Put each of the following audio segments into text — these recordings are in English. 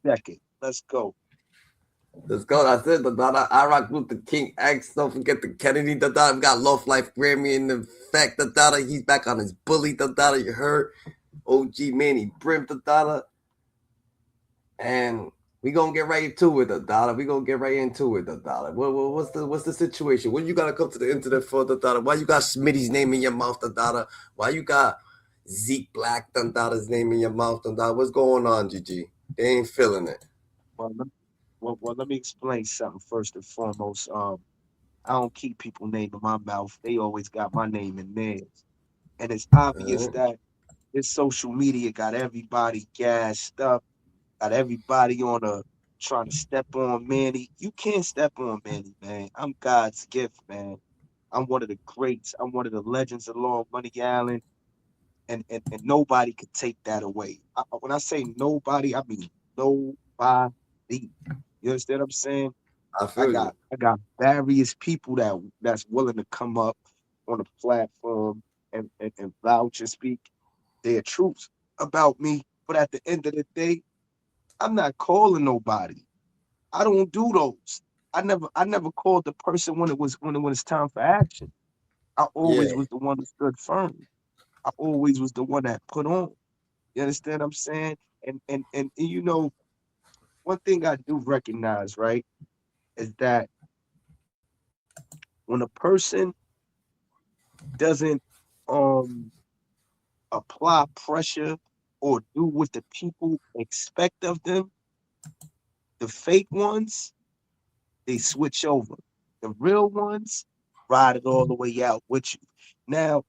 decade. Let's go. Let's go. That's it. I rock with the King X. Don't forget the Kennedy. We got Love Life Grammy in effect. He's back on his bully. You heard OG Manny Brim. And we gonna get right into it. We gonna get right into it. What's the situation? When you gotta come to the internet for Why you got Smitty's name in your mouth? Why you got Zeke Black name in your mouth? What's going on, GG? They ain't feeling it. Well, let me explain something first and foremost. I don't keep people name in my mouth. They always got my name in theirs. And it's obvious that this social media got everybody gassed up, got everybody on a trying to step on Manny. You can't step on Manny, man. I'm God's gift, man. I'm one of the greats. I'm one of the legends along Money Allen, and nobody could take that away. When I say nobody, I mean nobody. You understand what I'm saying? I feel you. I got various people that's willing to come up on the platform and vouch and speak their truths about me. But at the end of the day, I'm not calling nobody. I don't do those. I never called the person when it was time for action. I Yeah. always was the one that stood firm. I always was the one that put on. You understand what I'm saying? And you know, one thing I do recognize, right, is that when a person doesn't um apply pressure or do what the people expect of them, the fake ones, they switch over. The real ones ride it all the way out with you. Now,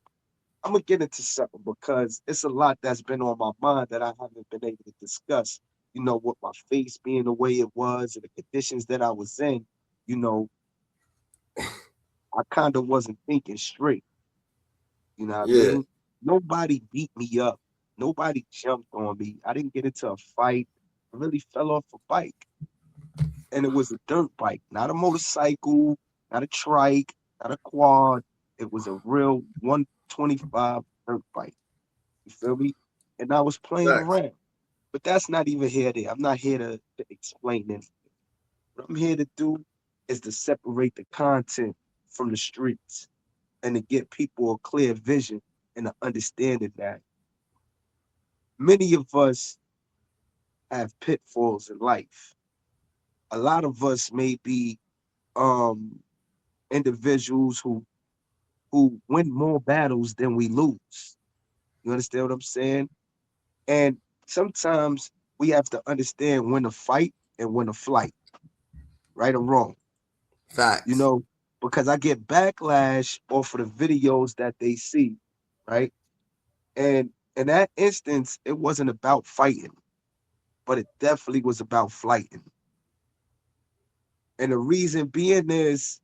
I'm gonna get into something because it's a lot that's been on my mind that I haven't been able to discuss. You know, with my face being the way it was and the conditions that I was in, you know, I kind of wasn't thinking straight. You know what I Yeah. mean? Nobody beat me up. Nobody jumped on me. I didn't get into a fight. I really fell off a bike. And it was a dirt bike, not a motorcycle, not a trike, not a quad. It was a real 125 dirt bike. You feel me? And I was playing Facts. around. But that's not even here there. I'm not here to explain anything. What I'm here to do is to separate the content from the streets and to get people a clear vision and an understanding that many of us have pitfalls in life. A lot of us may be um, individuals who win more battles than we lose. You understand what I'm saying? And sometimes we have to understand when to fight and when to flight, right or wrong. You Facts. know, because I get backlash off of the videos that they see, right? And in that instance, it wasn't about fighting, but it definitely was about flighting. And the reason being is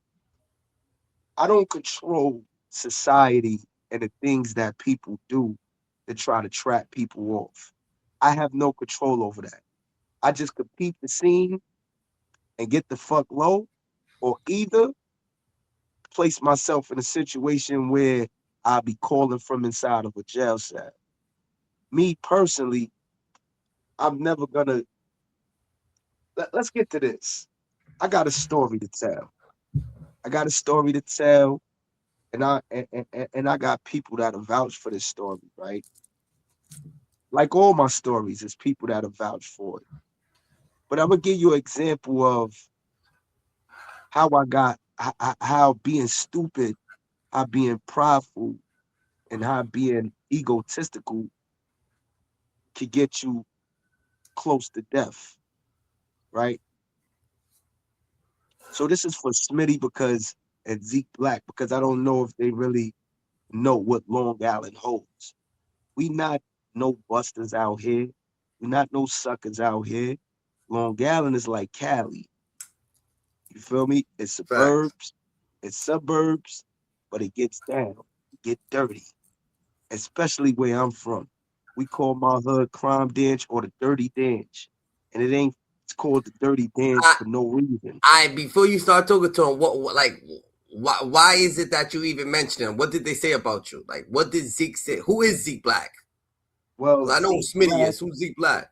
I don't control society and the things that people do to try to trap people off. I have no control over that. I just could peep the scene and get the fuck low, or either place myself in a situation where I'll be calling from inside of a jail cell. Me personally, I'm never gonna. Let's get to this. I got a story to tell. I got a story to tell, and I got people that'll vouch for this story, right? Like all my stories, is people that'll vouch for it. But I'm gonna give you an example of how I got how being stupid, how being prideful, and how being egotistical could get you close to death, right? So this is for Smitty because and Zeke Black because I don't know if they really know what Long Island holds. We not no busters out here. We not no suckers out here. Long Island is like Cali. You feel me? Facts. It's suburbs, but it gets down, get dirty, especially where I'm from. We call my hood crime dance or the dirty dance. And it ain't it's called the dirty dance I, for no reason. before you start talking to him, why is it that you even mention him? What did they say about you? Like, what did Zeke say? Who is Zeke Black? Well, I know who Zeke Smitty Black, is. Who's Zeke Black?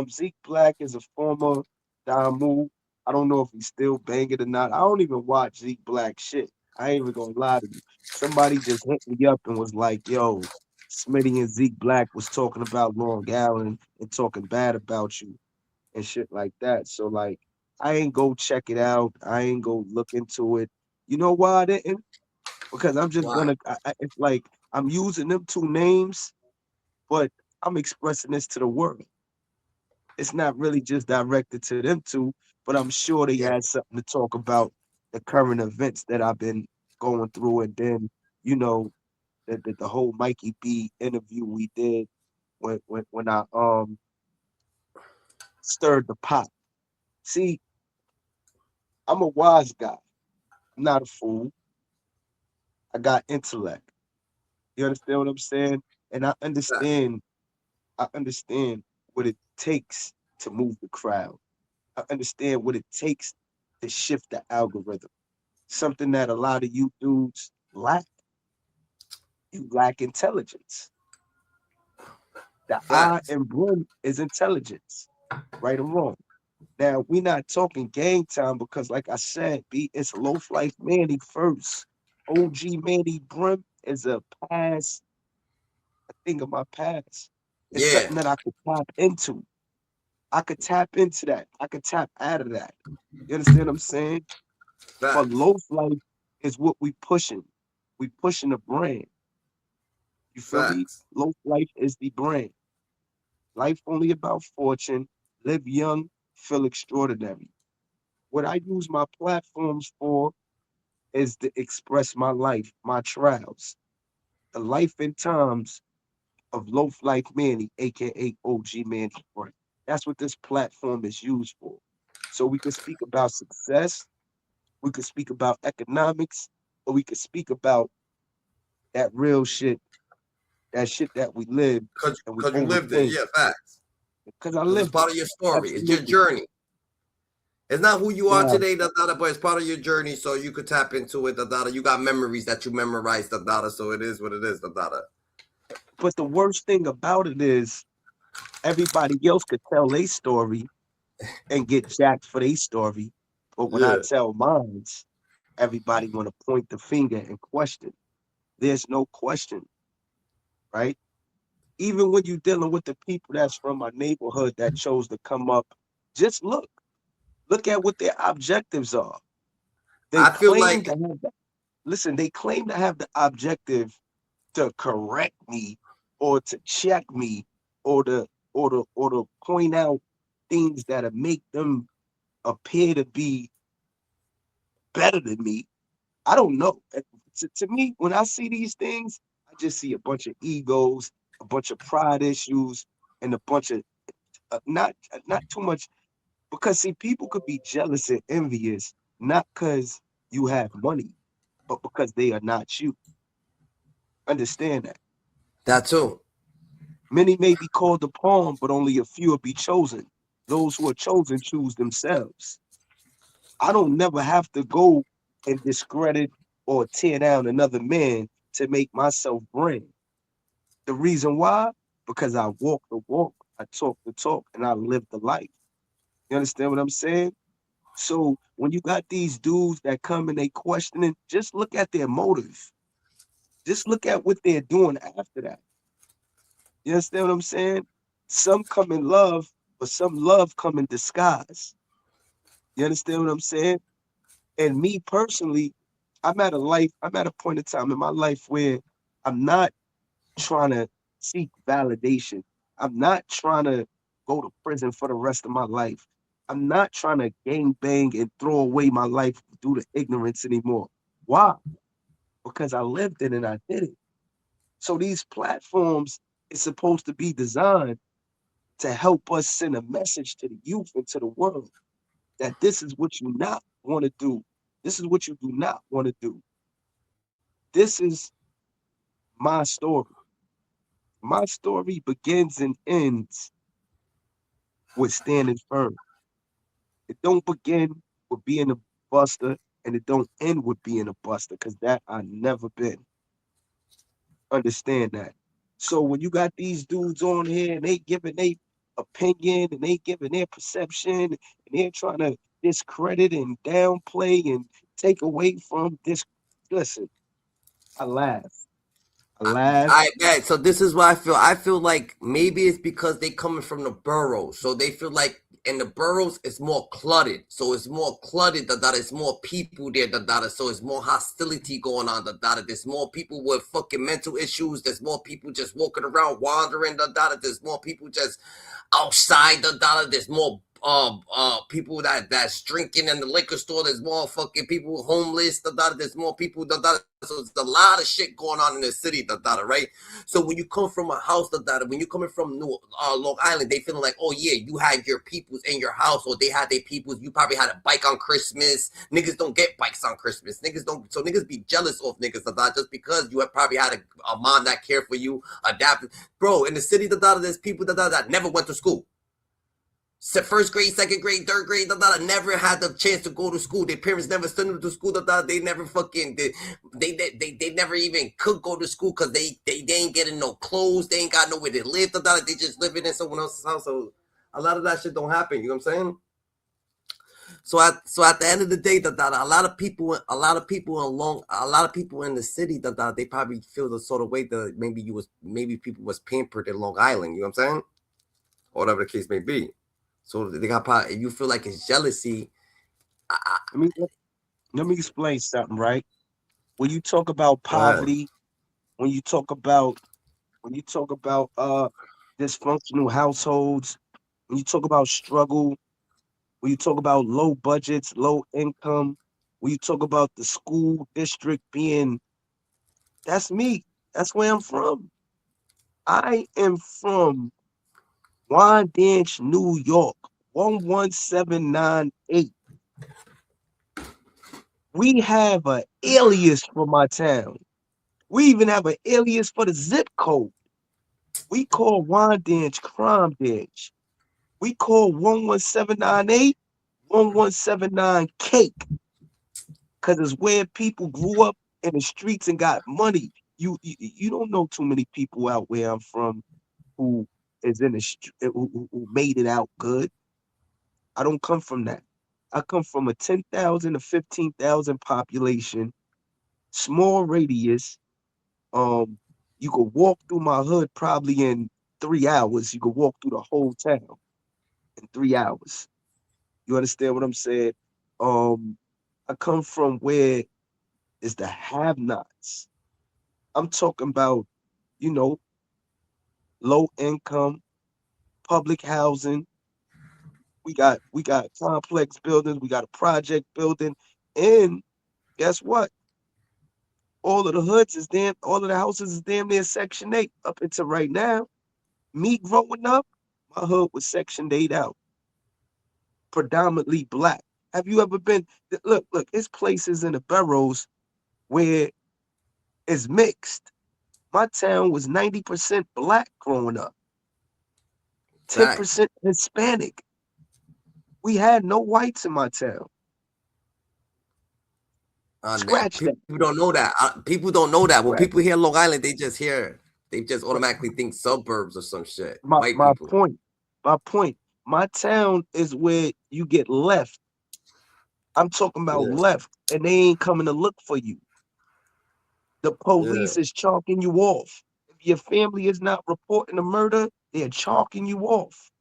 Zeke Black is a former Damu. I don't know if he's still banging or not. I don't even watch Zeke Black shit. I ain't even gonna lie to you. Somebody just hit me up and was like, yo, Smitty and Zeke Black was talking about Long Island and talking bad about you and shit like that. So like I ain't go check it out. I ain't go look into it. You know why I didn't? Because I'm just Why? gonna it's like I'm using them two names, but I'm expressing this to the world. It's not really just directed to them two, but I'm sure they Yeah. had something to talk about the current events that I've been going through, and then the whole Mikey B interview we did when I stirred the pot. See, I'm a wise guy. I'm not a fool. I got intellect. You understand what I'm saying? And I understand what it takes to move the crowd. I understand what it takes to shift the algorithm. Something that a lot of you dudes lack. You lack intelligence. The I Facts. in Brim is intelligence, right or wrong. Now we not talking game time because, like I said, B it's low life Manny first. OG Manny Brim is a past, a thing of my past. It's Yeah. something that I could tap into. I could tap into that. I could tap out of that. You understand what I'm saying? But Facts. low life is what we pushing. We pushing the brand. You feel me? Facts. Low life is the brand. Life only about fortune. Live young, feel extraordinary. What I use my platforms for is to express my life, my trials, the life and times of low life Manny, aka OG Manny Brim. That's what this platform is used for. So we can speak about success, we could speak about economics, or we could speak about that real shit, that shit that we live and we Cause you lived it. overthink. Yeah, facts. Because I Because it's lived it. part of your story. It's your Absolutely. journey. It's not who you are Now, today, but it's part of your journey. So you could tap into it, You got memories that you memorized, So it is what it is, but the worst thing about it is everybody else could tell their story and get jacked for their story. But when I Yeah. tell mine, everybody want to point the finger and question. There's no question, right? Even when you're dealing with the people that's from my neighborhood that chose to come up, just look. Look at what their objectives are. They I feel claim like to have the, listen, they claim to have the objective to correct me or to check me or to point out things that make them appear to be better than me. I don't know. To me, when I see these things, I just see a bunch of egos, a bunch of pride issues, and a bunch of not too much because see, people could be jealous and envious not because you have money, but because they are not you. Understand that. that too. Many may be called upon, but only a few will be chosen. Those who are chosen choose themselves. I don't never have to go and discredit or tear down another man to make myself brand. The reason why? Because I walk the walk, I talk the talk, and I live the life. You understand what I'm saying? So when you got these dudes that come and they questioning, just look at their motive. Just look at what they're doing after that. You understand what I'm saying? Some come in love, but some love come in disguise. You understand what I'm saying? And me personally, I'm at a point in time in my life where I'm not trying to seek validation. I'm not trying to go to prison for the rest of my life. I'm not trying to gang bang and throw away my life due to ignorance anymore. Why? Because I lived it and I did it. So these platforms is supposed to be designed to help us send a message to the youth and to the world that this is what you not want to do. This is what you do not want to do. This is my story. My story begins and ends with standing firm. It don't begin with being a buster and it don't end with being a buster because that I never been. Understand that. So when you got these dudes on here and they giving they opinion and they giving their perception and they're trying to discredit and downplay and take away from this. Listen, I laugh. I laugh. I bet. So this is what I feel. I feel like maybe it's because they coming from the boroughs, so they feel like in the boroughs it's more cluttered. So it's more cluttered. That it's more people there. That so it's more hostility going on. That there's more people with fucking mental issues. There's more people just walking around wandering. That there's more people just outside the dollar. There's more people that's drinking in the liquor store. There's more fucking people homeless. There's more people. So there's a lot of shit going on in the city. Right. So when you come from a house, when you coming from Long Island, they feeling like, oh yeah, you had your peoples in your house, or they had their peoples. You probably had a bike on Christmas. Niggas don't get bikes on Christmas. Niggas don't. So niggas be jealous of niggas just because you have probably had a mom that cared for you, adapted. Bro, in the city, there's people that never went to school. First grade, second grade, third grade, never had the chance to go to school. Their parents never sent them to school. They never fucking they never even could go to school because they ain't getting no clothes. They ain't got nowhere to live. They just living in someone else's house. So a lot of that shit don't happen. You know what I'm saying? So at the end of the day, a lot of people in the city, they probably feel the sort of way that maybe people was pampered in Long Island. You know what I'm saying? Or whatever the case may be. So they got probably, you feel like it's jealousy. Let me explain something, right? When you talk about Go ahead. poverty, when you talk about when you talk about dysfunctional households, when you talk about struggle, when you talk about low budgets, low income, when you talk about the school district being, that's me. That's where I'm from. I am from Wyandanch, New York, 11798. We have an alias for my town. We even have an alias for the zip code. We call Wyandanch Crime Dance. We call 11798 1179 Cake because it's where people grew up in the streets and got money. You don't know too many people out where I'm from who is in the who made it out good. I don't come from that. I come from a 10,000 to 15,000 population, small radius. Um, you could walk through my hood probably in 3 hours. You could walk through the whole town in 3 hours. You understand what I'm saying? Um, I come from where is the have-nots. I'm talking about, you know, low income, public housing. We got complex buildings, we got a project building, and guess what? All of the houses is damn near Section 8 up until right now. Me growing up, my hood was Section 8 out, predominantly black. Have you ever been? Look, it's places in the boroughs where it's mixed. My town was 90% black growing up, Facts. 10% Hispanic. We had no whites in my town. Scratch that. People don't know that. People don't know that. When people Scratch hear Long Island, they just automatically think suburbs or some shit. my White my people. point. My point. My town is where you get left. I'm talking about Yeah, left, and they ain't coming to look for you. The yeah, police is chalking you off. If your family is not reporting a murder, they're chalking you off.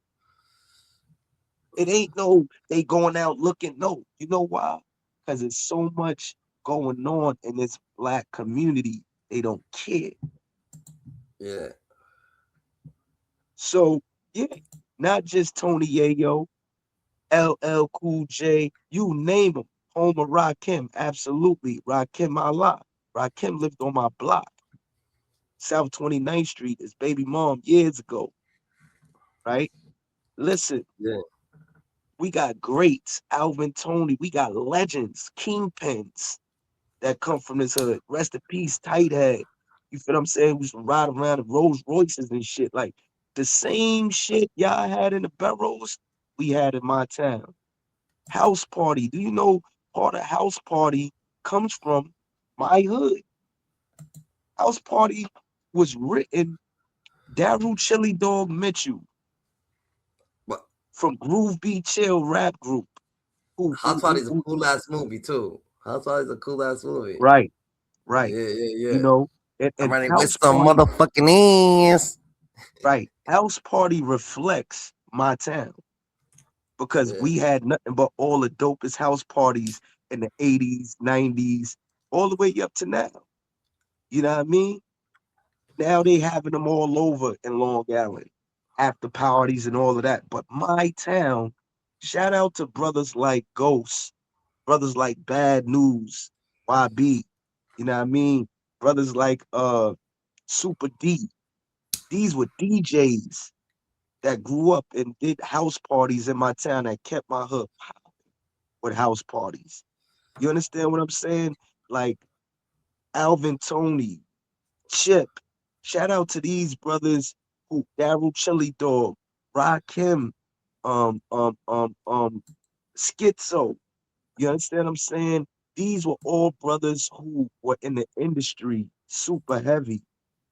It ain't no they going out looking. No, you know why? Because there's so much going on in this black community. They don't care. yeah, So yeah, not just Tony Yayo, LL Cool J, you name them. Home of Rakim, absolutely. Rakim Allah. Rakim lived on my block, South 29th Street, his baby mom years ago, right? Listen, yeah, we got greats, Alvin Tony, we got legends, kingpins that come from this hood. Rest in peace, tight head. You feel what I'm saying? We used to ride around in Rolls Royces and shit. Like the same shit y'all had in the barrows, we had in my town. House party. Do you know part of house party comes from my hood? House party was written Daryl Chili Dog Mitchell. from Groove Be Chill rap group. Who, House Party is a cool ass movie too. House Party is a cool ass movie. right, right. Yeah, yeah, You yeah. know, I'm and running with House some Party, motherfucking ass. right? House Party reflects my town because Yeah. we had nothing but all the dopest house parties in the 80s, 90s, all the way up to now. You know what I mean? Now they having them all over in Long Island, after parties and all of that. But my town, shout out to brothers like Ghost, brothers like Bad News, YB, you know what I mean? Brothers like Super D. These were DJs that grew up and did house parties in my town that kept my hood popping with house parties. You understand what I'm saying? Like Alvin Tony, Chip. Shout out to these brothers who Daryl Chili Dog, Rakim, um, um, um, um, Schizo. You understand what I'm saying? These were all brothers who were in the industry super heavy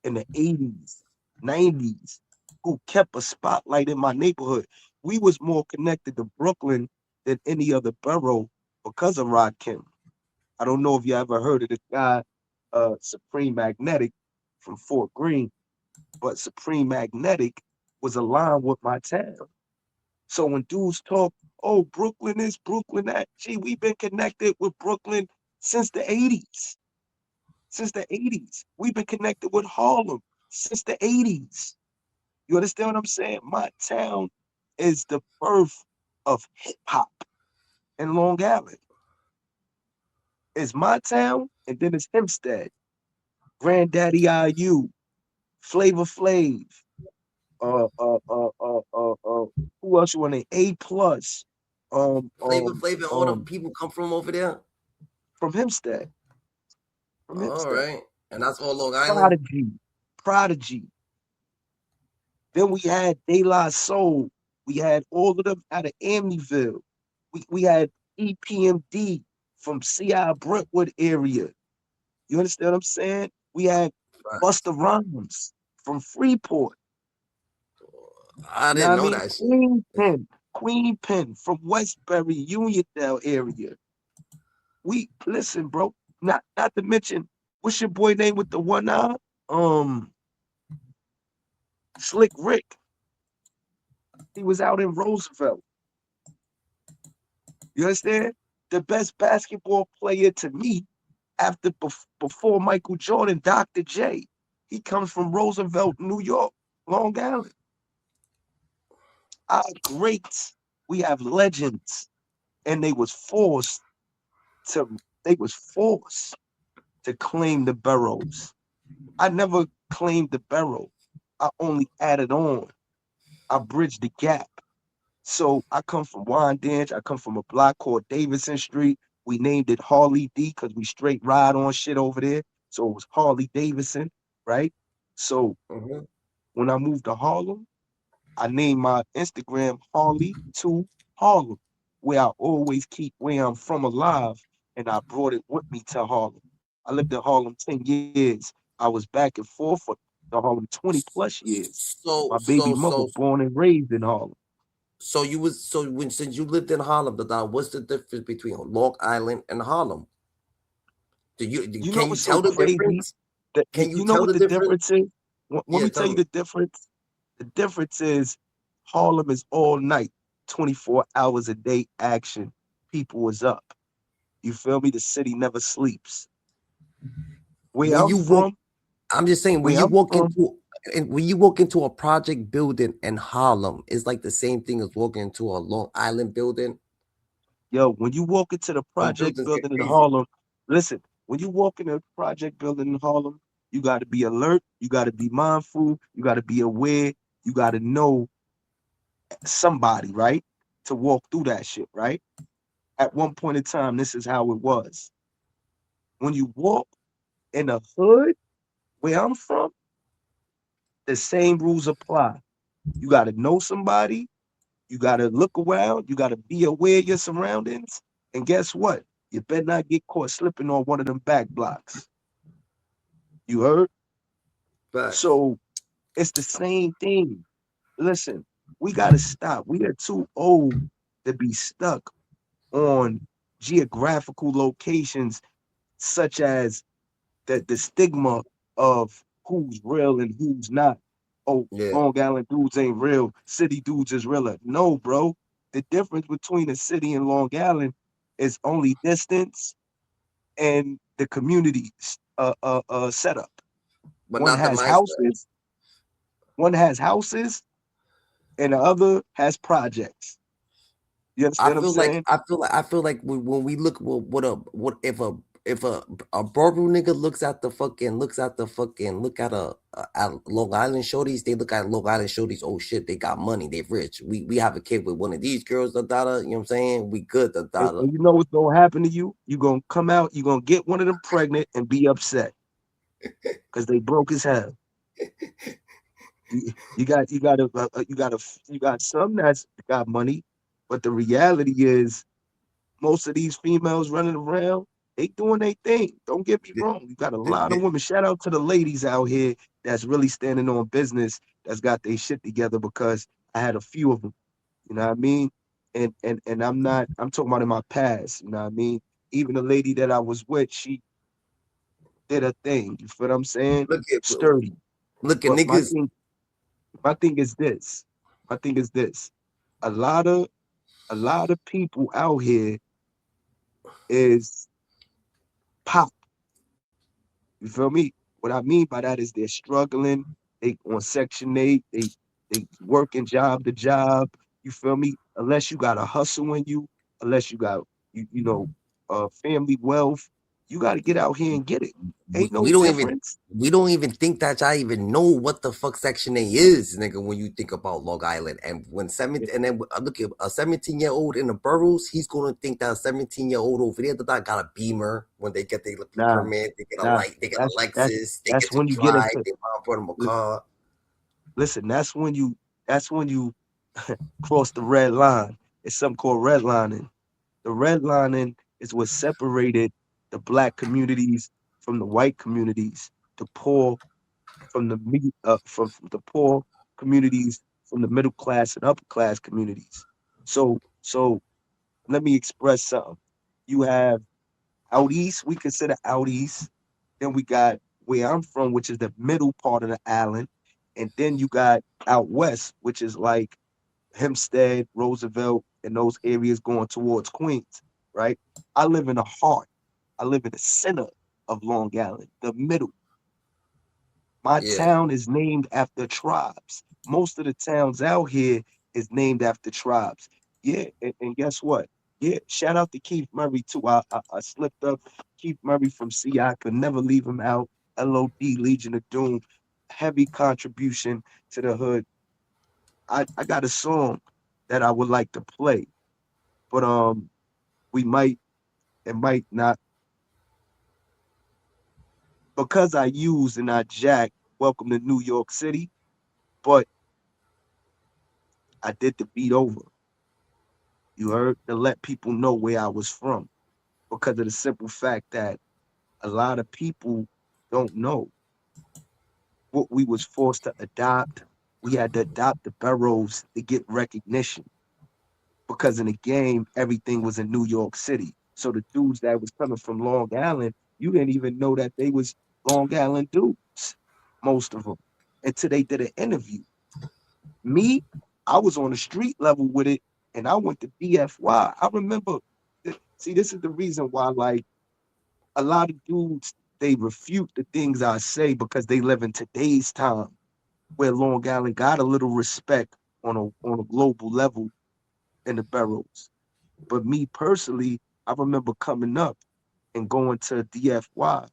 in the 80s, 90s, who kept a spotlight in my neighborhood. We was more connected to Brooklyn than any other borough because of Rakim. I don't know if you ever heard of the guy, Supreme Magnetic from Fort Greene, but Supreme Magnetic was aligned with my town. So when dudes talk, oh, Brooklyn is Brooklyn that, gee, we've been connected with Brooklyn since the 80s. Since the 80s. We've been connected with Harlem since the 80s. You understand what I'm saying? My town is the birth of hip hop in Long Island. It's my town, and then it's Hempstead, Granddaddy IU, Flavor Flav, uh, uh, uh, uh, uh, uh, who else you want to A plus, um, Flavor um, Flav and all the um, people come from over there. from Hempstead, from All Hempstead, right. And that's all Long Island. Prodigy, Prodigy. Then we had De La Soul. We had all of them out of Amityville. We had EPMD from CI Brentwood area. You understand what I'm saying? We had Facts. Busta Rhymes from Freeport. I You know didn't what I know mean? that shit. Queen Pen from Westbury, Uniondale area. We listen, bro. Not to mention, what's your boy name with the one eye? Um, Slick Rick. He was out in Roosevelt. You understand? The best basketball player to me before Michael Jordan, Dr. J. He comes from Roosevelt, New York, Long Island. Our greats, we have legends, and they was forced to claim the boroughs. I never claimed the borough. I only added on. I bridged the gap. So I come from Wyandanch. I come from a block called Davidson Street. We named it Harley D because we straight ride on shit over there. So it was Harley Davidson, right? So Hmm. when I moved to Harlem, I named my Instagram Harley to Harlem, where I always keep where I'm from alive, and I brought it with me to Harlem. I lived in Harlem 10 years. I was back and forth for the Harlem 20 plus years. So My baby so mother so born and raised in Harlem. so you was so when since you lived in Harlem, what's the difference between Long Island and Harlem? You know Can you what's so tell the crazy? difference? That Can you you know tell what the the difference? difference is? Let Yeah, me tell tell you me. the difference. The difference is Harlem is all night, 24 hours a day action. People is up. You feel me? The city never sleeps. Where When I'm you walk, from, I'm just saying when where you I'm walk from, into and when you walk into a project building in Harlem, it's like the same thing as walking into a Long Island building. yo, when you walk into the Them project buildings get building in crazy. Harlem, listen, when you walk in a project building in Harlem, you got to be alert, you got to be mindful, you got to be aware, you got to know somebody, right? To walk through that shit, right? At one point in time, this is how it was. When you walk in a hood where I'm from, the same rules apply. You got to know somebody, you got to look around, you got to be aware of your surroundings. And guess what? You better not get caught slipping on one of them back blocks. You heard? Facts. So it's the same thing. Listen, we got to stop. We are too old to be stuck on geographical locations such as the stigma of who's real and who's not. Oh, Yeah. Long Island dudes ain't real. City dudes is realer. No, bro. The difference between a city and Long Island is only distance and the community setup. But One not the has mindset. houses, one has houses, and the other has projects. You I understand what I'm feel like saying? when we look what if a Barbara nigga look at Long Island shorties, they look at Long Island shorties, oh shit, they got money, they rich. We have a kid with one of these girls, the daughter, you know what I'm saying? We good, the daughter. And you know what's gonna happen to you? You're gonna come out, you're gonna get one of them pregnant and be upset because they broke as hell. You got some that's got money, but the reality is most of these females running around, they doing their thing. Don't get me wrong. You got a lot of women. Shout out to the ladies out here that's really standing on business, that's got their shit together because I had a few of them. You know what I mean? And I'm talking about in my past, you know what I mean? Even the lady that I was with, she did a thing. You feel what I'm saying? Look at Sturdy. look at But niggas. my thing is this. My thing is this. A lot of a lot of people out here is pop. You feel me? What I mean by that is they're struggling. They on Section 8. They working job to job. You feel me? Unless you got a hustle in you, unless you got you know family wealth, you got to get out here and get it. we, Ain't no we don't even difference. we don't even think that y'all even know what the fuck Section A is, nigga. When you think about Long Island, and when Yeah, 17, and then I look at a 17-year-old in the boroughs, he's gonna think that a 17-year-old over there that got a Beamer when they get their nah, permit, they get a nah. light, they get a That's Lexus, they that's get to when you get drive, into. they mom bought them a car. Listen, that's when you cross the red line. It's something called redlining. The redlining is what separated the black communities from the white communities, the poor from from the poor communities from the middle class and upper class communities. So let me express something. You have out east, we consider out east. Then we got where I'm from, which is the middle part of the island. And then you got out west, which is like Hempstead, Roosevelt, and those areas going towards Queens, right? I live in the heart. I live in the center of Long Island, the middle. My Yeah, town is named after tribes. Most of the towns out here is named after tribes. Yeah, and guess what? Yeah, shout out to Keith Murray too. I slipped up. Keith Murray from C. I could never leave him out. LOD, Legion of Doom, heavy contribution to the hood. I got a song that I would like to play, but we might it might not because I used and I jacked Welcome to New York City, but I did the beat over. You heard, to let people know where I was from because of the simple fact that a lot of people don't know what we was forced to adopt. We had to adopt the boroughs to get recognition because in the game everything was in New York City. So the dudes that was coming from Long Island, you didn't even know that they was Long Island dudes, most of them, until they did an interview. Me, I was on the street level with it, and I went to BFY. I remember. See, this is the reason why, like, a lot of dudes they refute the things I say because they live in today's time, where Long Island got a little respect on a global level in the boroughs. But me personally, I remember coming up and going to DFY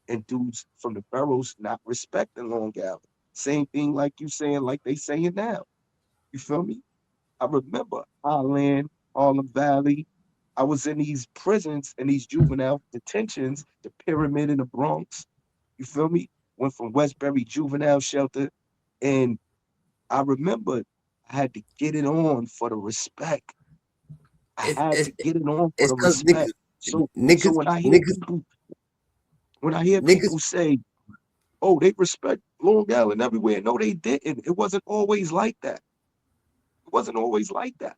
and dudes from the boroughs not respecting Long Island. Same thing like you saying, like they saying now. You feel me? I remember Highland, Harlem Valley. I was in these prisons and these juvenile detentions, the pyramid in the Bronx. You feel me? Went from Westbury Juvenile Shelter. And I remember I had to get it on for the respect. I it's had it's to get it on for it's the because niggas respect. So niggas niggas when I hear niggas people say, oh, they respect Long Island everywhere. No, they didn't. It wasn't always like that. It wasn't always like that.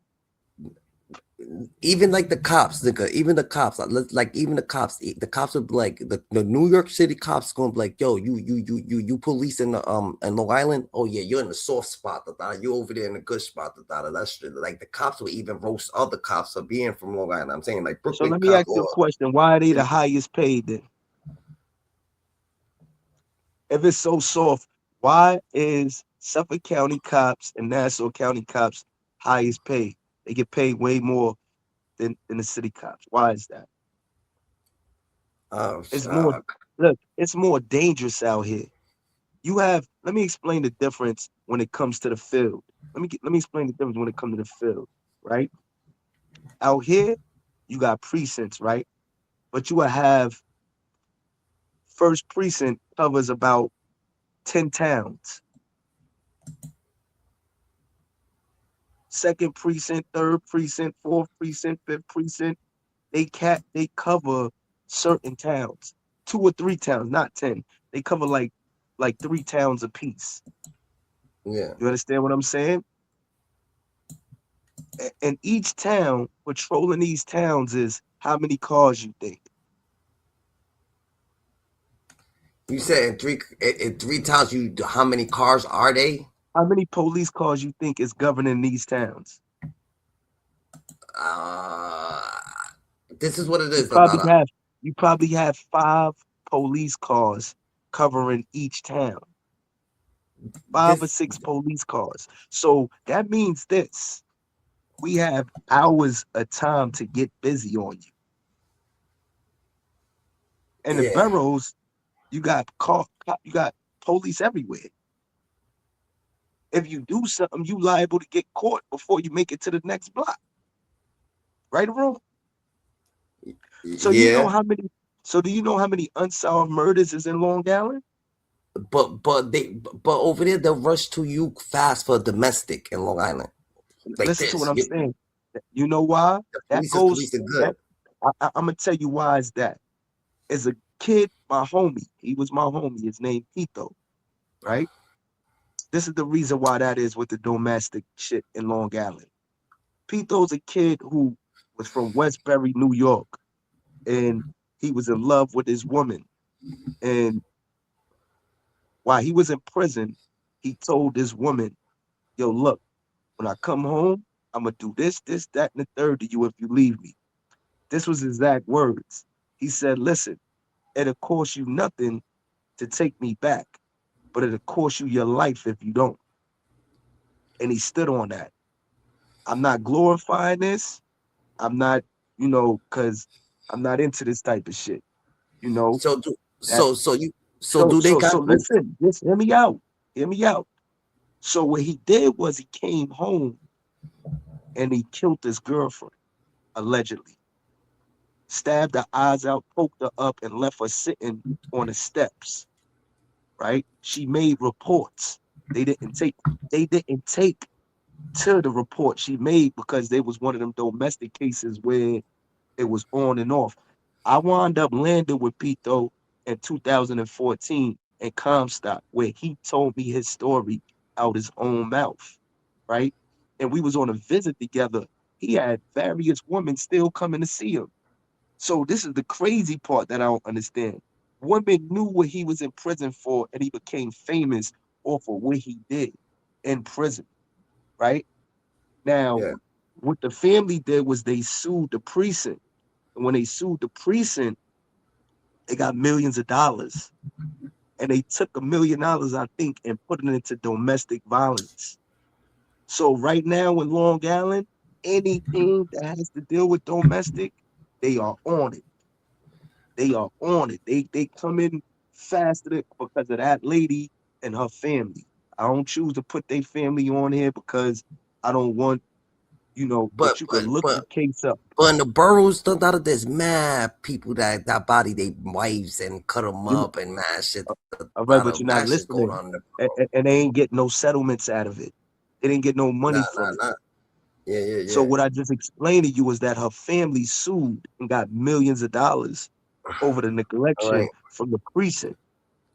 Even like the cops, nigga, even the cops, like even the cops would be like the New York City cops gonna be like, yo, you police in Long Island, oh yeah, you're in the soft spot, you over there in the good spot, that's like the cops would even roast other cops for being from Long Island. I'm saying like So Brooklyn let me cops ask you a or question. Why are they the city. highest paid then? If it's so soft, why is Suffolk County cops and Nassau County cops highest paid? They get paid way more than the city cops. Why is that? Oh, It's more, look, it's more dangerous out here. Let me explain the difference when it comes to the field. Let me explain the difference when it comes to the field, right? Out here, you got precincts, right? But you will have first precinct covers about 10 towns. Second precinct, third precinct, fourth precinct, fifth precinct, they cover certain towns. 2 or 3 towns, not 10. They cover like 3 towns apiece. yeah. You understand what I'm saying? And each town, patrolling these towns is how many cars you think? You said in 3 towns, you how many cars are they? How many police cars you think is governing these towns? Uh, this is what it You is, probably Dada. have you probably have 5 police cars covering each town. Five or This six police cars. So that means this. We have hours of time to get busy on you. And the yeah. boroughs, you got police everywhere. If you do something, you liable to get caught before you make it to the next block. Right or wrong? So you know Yeah. how many so do you know how many unsolved murders is in Long Island? But over there they'll rush to you fast for domestic in Long Island. Like Listen to what this. I'm saying. You know why? The That police is goes policing good. that I'm gonna tell you why is that. As a kid, my homie, he was my homie, his name Tito, right? This is the reason why that is with the domestic shit in Long Island. Pito's a kid who was from Westbury, New York, and he was in love with his woman. And while he was in prison, he told his woman, yo, look, when I come home, I'm gonna do this, this, that, and the third to you if you leave me. This was his exact words. He said, listen, it'll cost you nothing to take me back, but it'll cost you your life if you don't. And he stood on that. I'm not glorifying this. I'm not, because I'm not into this type of shit. You know, So do that so do they so got so listen, just hear me out. Hear me out. So what he did was he came home and he killed his girlfriend, allegedly. Stabbed her eyes out, poked her up, and left her sitting on the steps, right? She made reports. They didn't take they didn't take to the report she made because there was one of them domestic cases where it was on and off. I wound up landing with Pito in 2014 in Comstock, where he told me his story out his own mouth, right? And we was on a visit together. He had various women still coming to see him. So this is the crazy part that I don't understand. Women knew what he was in prison for, and he became famous off of what he did in prison, right? Now, yeah. what the family did was they sued the precinct. And when they sued the precinct, they got millions of dollars. And they took $1 million, I think, and put it into domestic violence. So right now in Long Island, anything that has to deal with domestic, they are on it. They are on it. They come in faster because of that lady and her family. I don't choose to put their family on here because I don't want, But but you could but look but the case up. but in the boroughs, there's mad people that body they wives and cut them You up and mad shit. All right, but you're Mad not shit going on listening. in the borough. And they ain't get no settlements out of it. They didn't get no money from it. Nah. Yeah, yeah, So yeah. what I just explained to you is that her family sued and got millions of dollars over the All right. neglection from the precinct.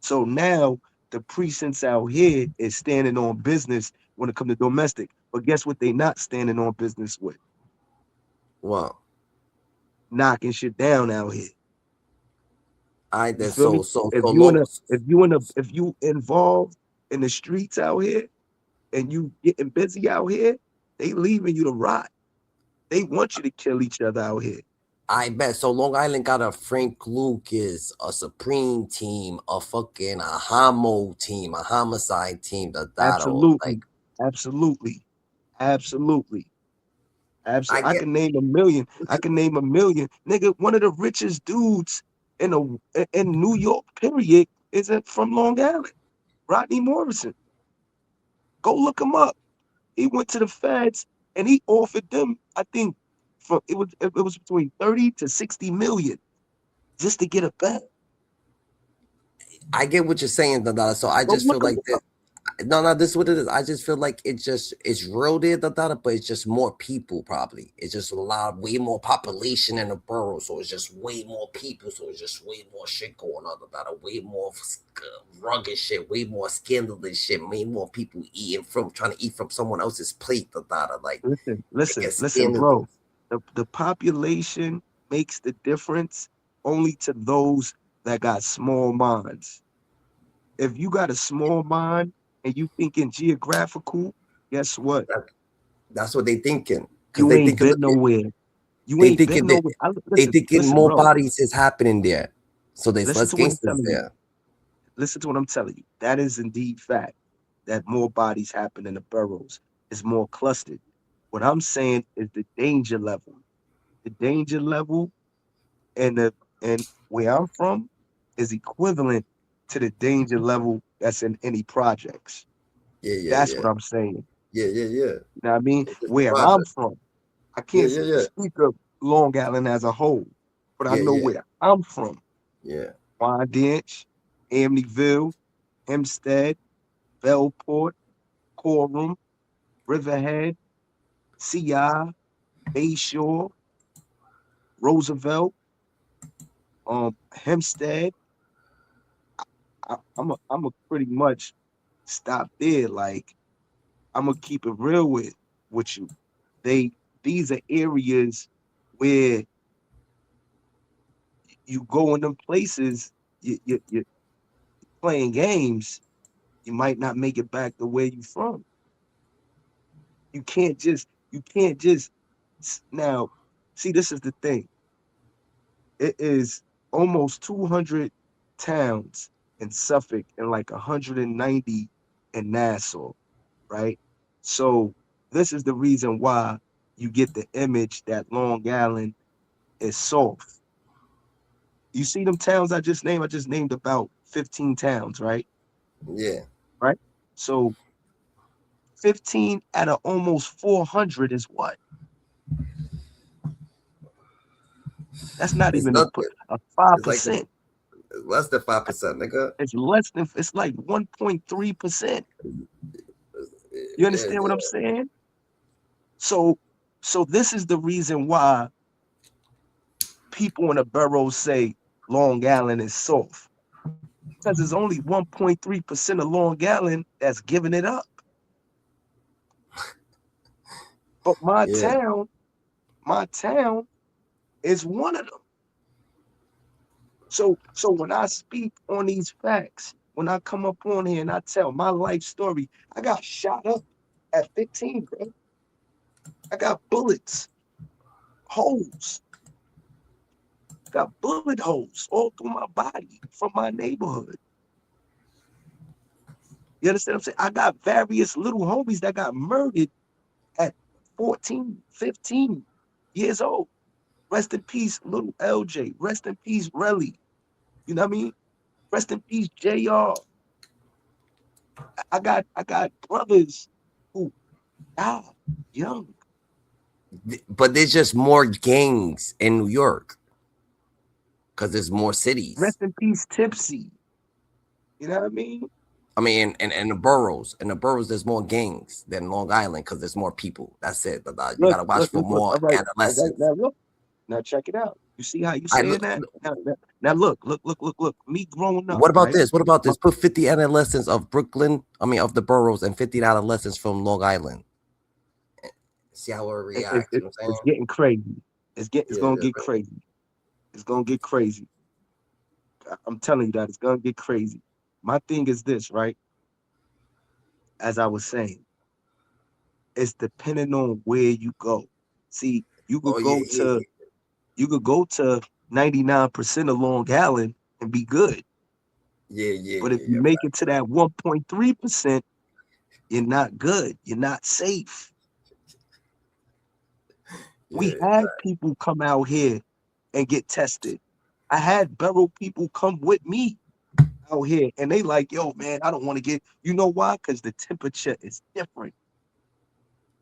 So now the precincts out here is standing on business when it comes to domestic. But guess what? They not standing on business with Well, knocking shit down out here. I You did feel me? so long. If you involved in the streets out here and you getting busy out here, they leaving you to rot. They want you to kill each other out here. I bet. So Long Island got a Frank Lucas, a Supreme team, a fucking a Homo team, a homicide team. The data like Absolutely. Absolutely. Absolutely. I Absolutely. I get. can name a million. I can name a million. Nigga, one of the richest dudes in New York, period, isn't from Long Island. Rodney Morrison. Go look him up. He went to the feds and he offered them, I think, for it was between 30 to 60 million just to get a bet. I get what you're saying, the data. So I Go just feel look him like that. up. No, this is what it is. I just feel like it's real there, the data, but it's just more people probably. It's just a lot, way more population in the borough, so it's just way more people, so it's just way more shit going on, the data, way more rugged shit, way more scandalous shit, way more people eating from trying to eat from someone else's plate, the data, like Listen, it listen, gets listen, scandalous. bro. The population makes the difference only to those that got small minds. If you got a small mind and you thinking geographical, guess what? That, that's what they thinking, because You they ain't thinking, been look, nowhere. You they ain't thinking been that nowhere. they Listen, thinking listen, more bro. bodies is happening there, so there's Listen less to what I'm gangsters telling you. there. Listen to what I'm telling you. That is indeed fact. That more bodies happen in the boroughs. It's more clustered. What I'm saying is the danger level. The danger level and where I'm from is equivalent to the danger level that's in any projects. Yeah, yeah, That's yeah. what I'm saying. Yeah, yeah, yeah. You know what I mean? It's just a Where I'm project. from, I Yeah, can't yeah, yeah. speak of Long Island as a whole, but I Yeah, know yeah, where I'm from. yeah. Wyandanch, Amityville, Hempstead, Bellport, Coram, Riverhead, CI, Bayshore, Roosevelt, Hempstead. I'm a pretty much stop there. Like I'm gonna keep it real with you. They these are areas where you go in them places, you're playing games, you might not make it back the way you from. You can't just now see this is the thing. It is almost 200 towns in Suffolk and like 190 in Nassau, right? So this is the reason why you get the image that Long Island is soft. You see them towns I just named? I just named about 15 towns, right? Yeah. Right? So 15 out of almost 400 is what? That's not It's even nothing. a It's like the 5%. less than 5%, nigga. It's less than it's like 1.3%. You Yeah, understand what I'm yeah. saying? So so this is the reason why people in the boroughs say Long Island is soft. Because there's only 1.3% of Long Island that's giving it up. But Yeah. my town is one of them. So when I speak on these facts, when I come up on here and I tell my life story, I got shot up at 15, bro. I got bullets, holes, got bullet holes all through my body from my neighborhood. You understand what I'm saying? I got various little homies that got murdered at 14, 15 years old. Rest in peace, little LJ. Rest in peace, Relly. You know what I mean? Rest in peace, JR. I got brothers who died young. But there's just more gangs in New York because there's more cities. Rest in peace, Tipsy. You know what I mean? I mean, in the boroughs, there's more gangs than Long Island because there's more people. That's it. You Look, gotta watch look, for look, look. more All right. All right. adolescents. Now look. Now check it out. You see how you I saying look. that? Now look, look, look, look, look. Me growing up, What about right? this? What about My, this? Put 50 adolescents of Brooklyn. I mean, of the boroughs, and 50 adolescents from Long Island. See how it It's, reacts. You it's, know what I'm it's saying? getting crazy. It's Yeah, gonna yeah, get crazy. It's gonna get crazy. I'm telling you that it's gonna get crazy. My thing is this, right? As I was saying, it's depending on where you go. See, oh yeah, yeah, you could go to 99% of Long Island and be good. yeah, yeah, But if yeah, you yeah, make it to that 1.3%, you're not good. You're not safe. We yeah, had people come out here and get tested. I had Beryl people come with me out here and they like, yo, man, I don't want to get, you know why? Because the temperature is different.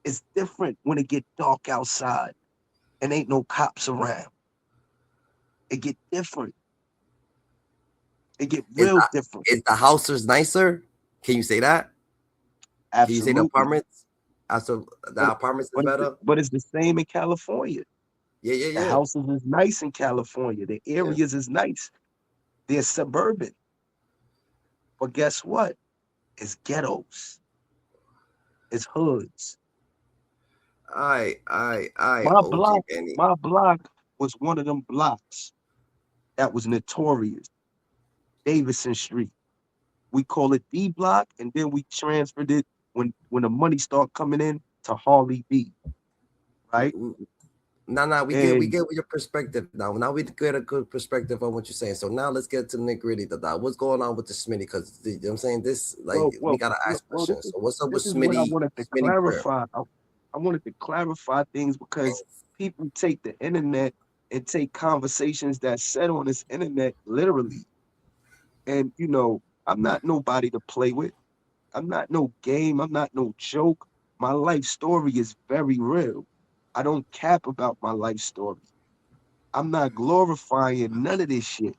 It's different when it get dark outside and ain't no cops around. It get different. It get Is real different. the houses nicer? Can you say that? Can you say the Absolutely. apartments? Also, the But apartments is better. but it's the same in California. Yeah, yeah, The yeah, houses is nice in California. The yeah. areas is nice. They're suburban. But guess what? It's ghettos. It's hoods. I, My OG block, Benny. my block was one of them blocks that was notorious. Davison Street. We call it D block, and then we transferred it when the money start coming in to Harley B, right? Nah, nah, we And get your perspective now. Now we get a good perspective on what you're saying. So now let's get to the nitty gritty. What's going on with the Smitty? Because you know what I'm saying, this like we gotta ask well, questions. So what's up this with is what I Smitty? wanted to Smitty Brim. clarify. I wanted to clarify things because people take the internet and take conversations that's said on this internet literally. And I'm not nobody to play with. I'm not no game. I'm not no joke. My life story is very real. I don't cap about my life story. I'm not glorifying none of this shit.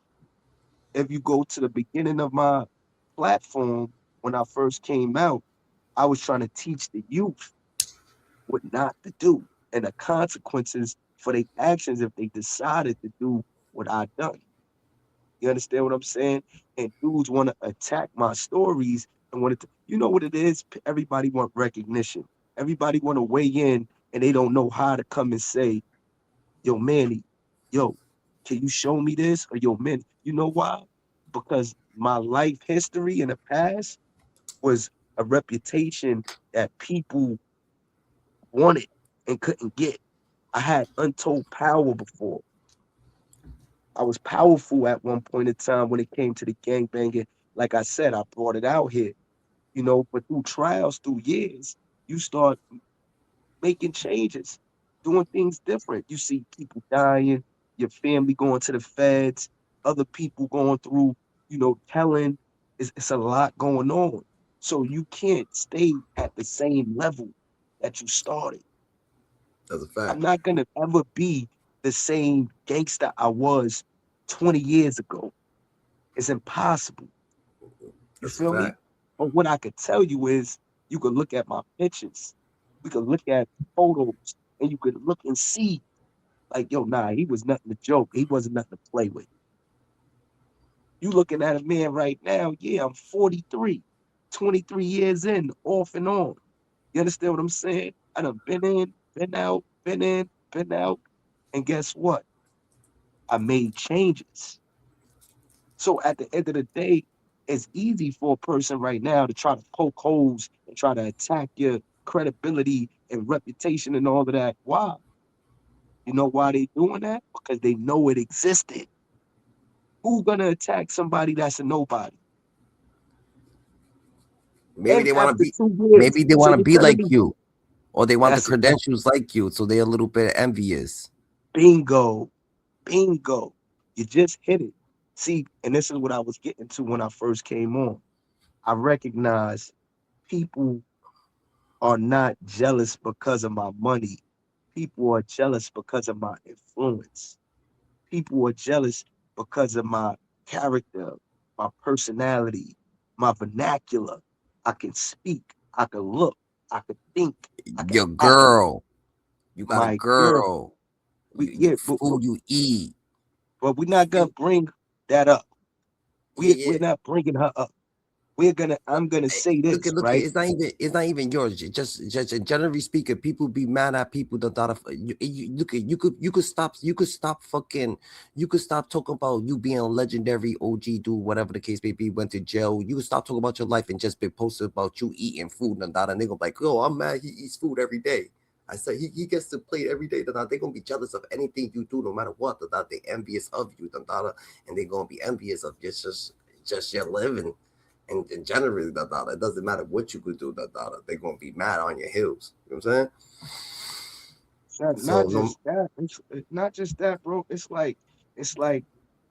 If you go to the beginning of my platform when I first came out, I was trying to teach the youth what not to do and the consequences for their actions if they decided to do what I done. You understand what I'm saying? And dudes want to attack my stories and want to, you know what it is? Everybody want recognition. Everybody want to weigh in and they don't know how to come and say, yo, Manny, yo, can you show me this? Or yo, Manny, you know why? Because my life history in the past was a reputation that people wanted and couldn't get. I had untold power before. I was powerful at one point in time when it came to the gangbanging. Like I said, I brought it out here, but through trials, through years, you start making changes, doing things different. You see people dying, your family going to the feds, other people going through, telling. It's a lot going on. So you can't stay at the same level that you started. That's a I'm fact. not gonna ever be the same gangster I was 20 years ago. It's impossible. You That's a feel me? fact. But what I could tell you is you could look at my pictures, we could look at photos, and you could look and see, like, yo, nah, he was nothing to joke. He wasn't nothing to play with. You looking at a man right now, yeah, I'm 43, 23 years in, off and on. You understand what I'm saying? I done been in, been out, been in, been out. And guess what? I made changes. So at the end of the day, it's easy for a person right now to try to poke holes and try to attack your credibility and reputation and all of that. Why? You know why they doing that? Because they know it existed. Who gonna attack somebody that's a nobody? Maybe And they want to after be. 2 years, Maybe they so want to you're be telling like me you, or they want the that's credentials like you, so they're a little bit envious. bingo, bingo. You just hit it. See, and this is what I was getting to when I first came on. I recognize people are not jealous because of my money. People are jealous because of my influence. People are jealous because of my character, my personality, my vernacular. I can speak, I can look, I can think, I can Your act. girl, you got a My girl, girl. we You yeah, food you eat. but we're not gonna You bring that up. yeah We're yeah not bringing her up. I'm gonna say this, Look at right? it's not even yours. Just generally speaking, people be mad at people that look at you could stop fucking you could stop talking about you being a legendary OG dude, whatever the case may be, went to jail. You could stop talking about your life and just be posted about you eating food and that, and they gonna be like, yo, I'm mad he eats food every day. I said he gets to play every day. That they gonna be jealous of anything you do, no matter what. That they envious of you, that and they gonna be envious of just your living. And generally, it doesn't matter what you could do, they're gonna be mad on your heels. You know what I'm saying? It's not So no, just that. It's not just that, bro. It's like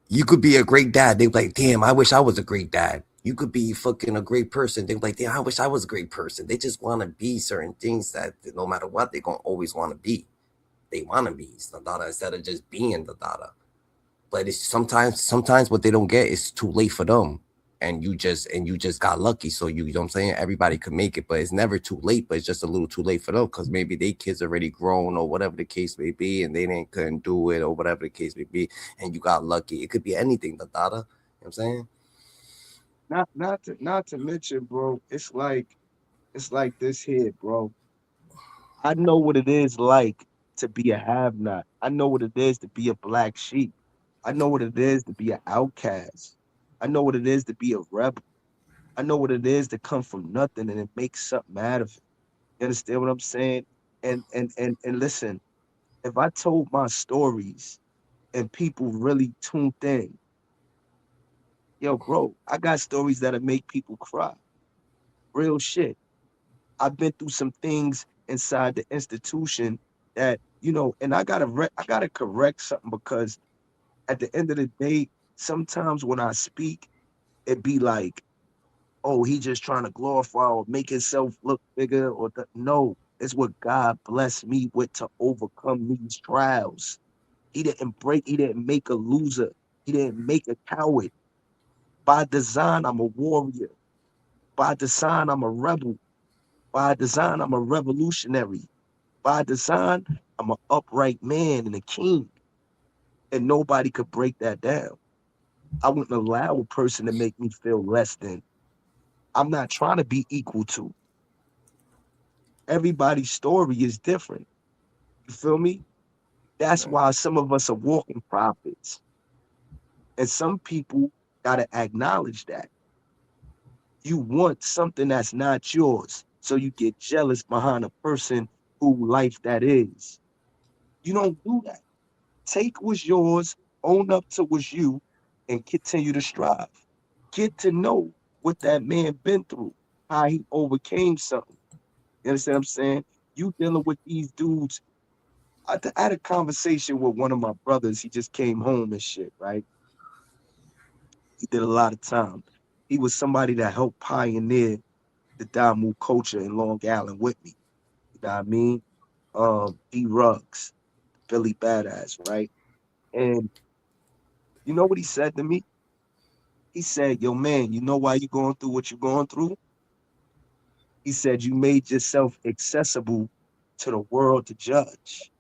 you could be a great dad. They be like, damn, I wish I was a great dad. You could be fucking a great person. They be like, damn, I wish I was a great person. They just want to be certain things that no matter what, they're gonna always want to be. They want to be instead of just being the dada. But it's sometimes what they don't get is too late for them, and you just got lucky. So you know what I'm saying, everybody could make it, but it's never too late, but it's just a little too late for them because maybe they kids already grown or whatever the case may be, and they didn't couldn't do it or whatever the case may be, and you got lucky. It could be anything, the data, you know what I'm saying? not to mention, bro. It's like this here, bro. I know what it is like to be a have-not. I know what it is to be a black sheep. I know what it is to be an outcast. I know what it is to be a rebel. I know what it is to come from nothing and then make something out of it. You understand what I'm saying? And listen, if I told my stories and people really tuned in, yo, bro, I got stories that'll make people cry. Real shit. I've been through some things inside the institution that, and I gotta correct something because at the end of the day, sometimes when I speak, it be like, oh, he just trying to glorify or make himself look bigger no, it's what God blessed me with to overcome these trials. He didn't make a loser. He didn't make a coward. By design, I'm a warrior. By design, I'm a rebel. By design, I'm a revolutionary. By design, I'm an upright man and a king. And nobody could break that down. I wouldn't allow a person to make me feel less than. I'm not trying to be equal to. Everybody's story is different. You feel me? That's Right. why some of us are walking prophets. And some people gotta acknowledge that. You want something that's not yours. So you get jealous behind a person who life that is. You don't do that. Take what's yours, own up to what's you, and continue to strive. Get to know what that man been through, how he overcame something. You understand what I'm saying? You dealing with these dudes. I had a conversation with one of my brothers. He just came home and shit, right? He did a lot of time. He was somebody that helped pioneer the Damu culture in Long Island with me. You know what I mean? D Ruggs, Billy Badass, right? And you know what he said to me? He said, yo, man, you know why you going through what you're going through? He said, you made yourself accessible to the world to judge.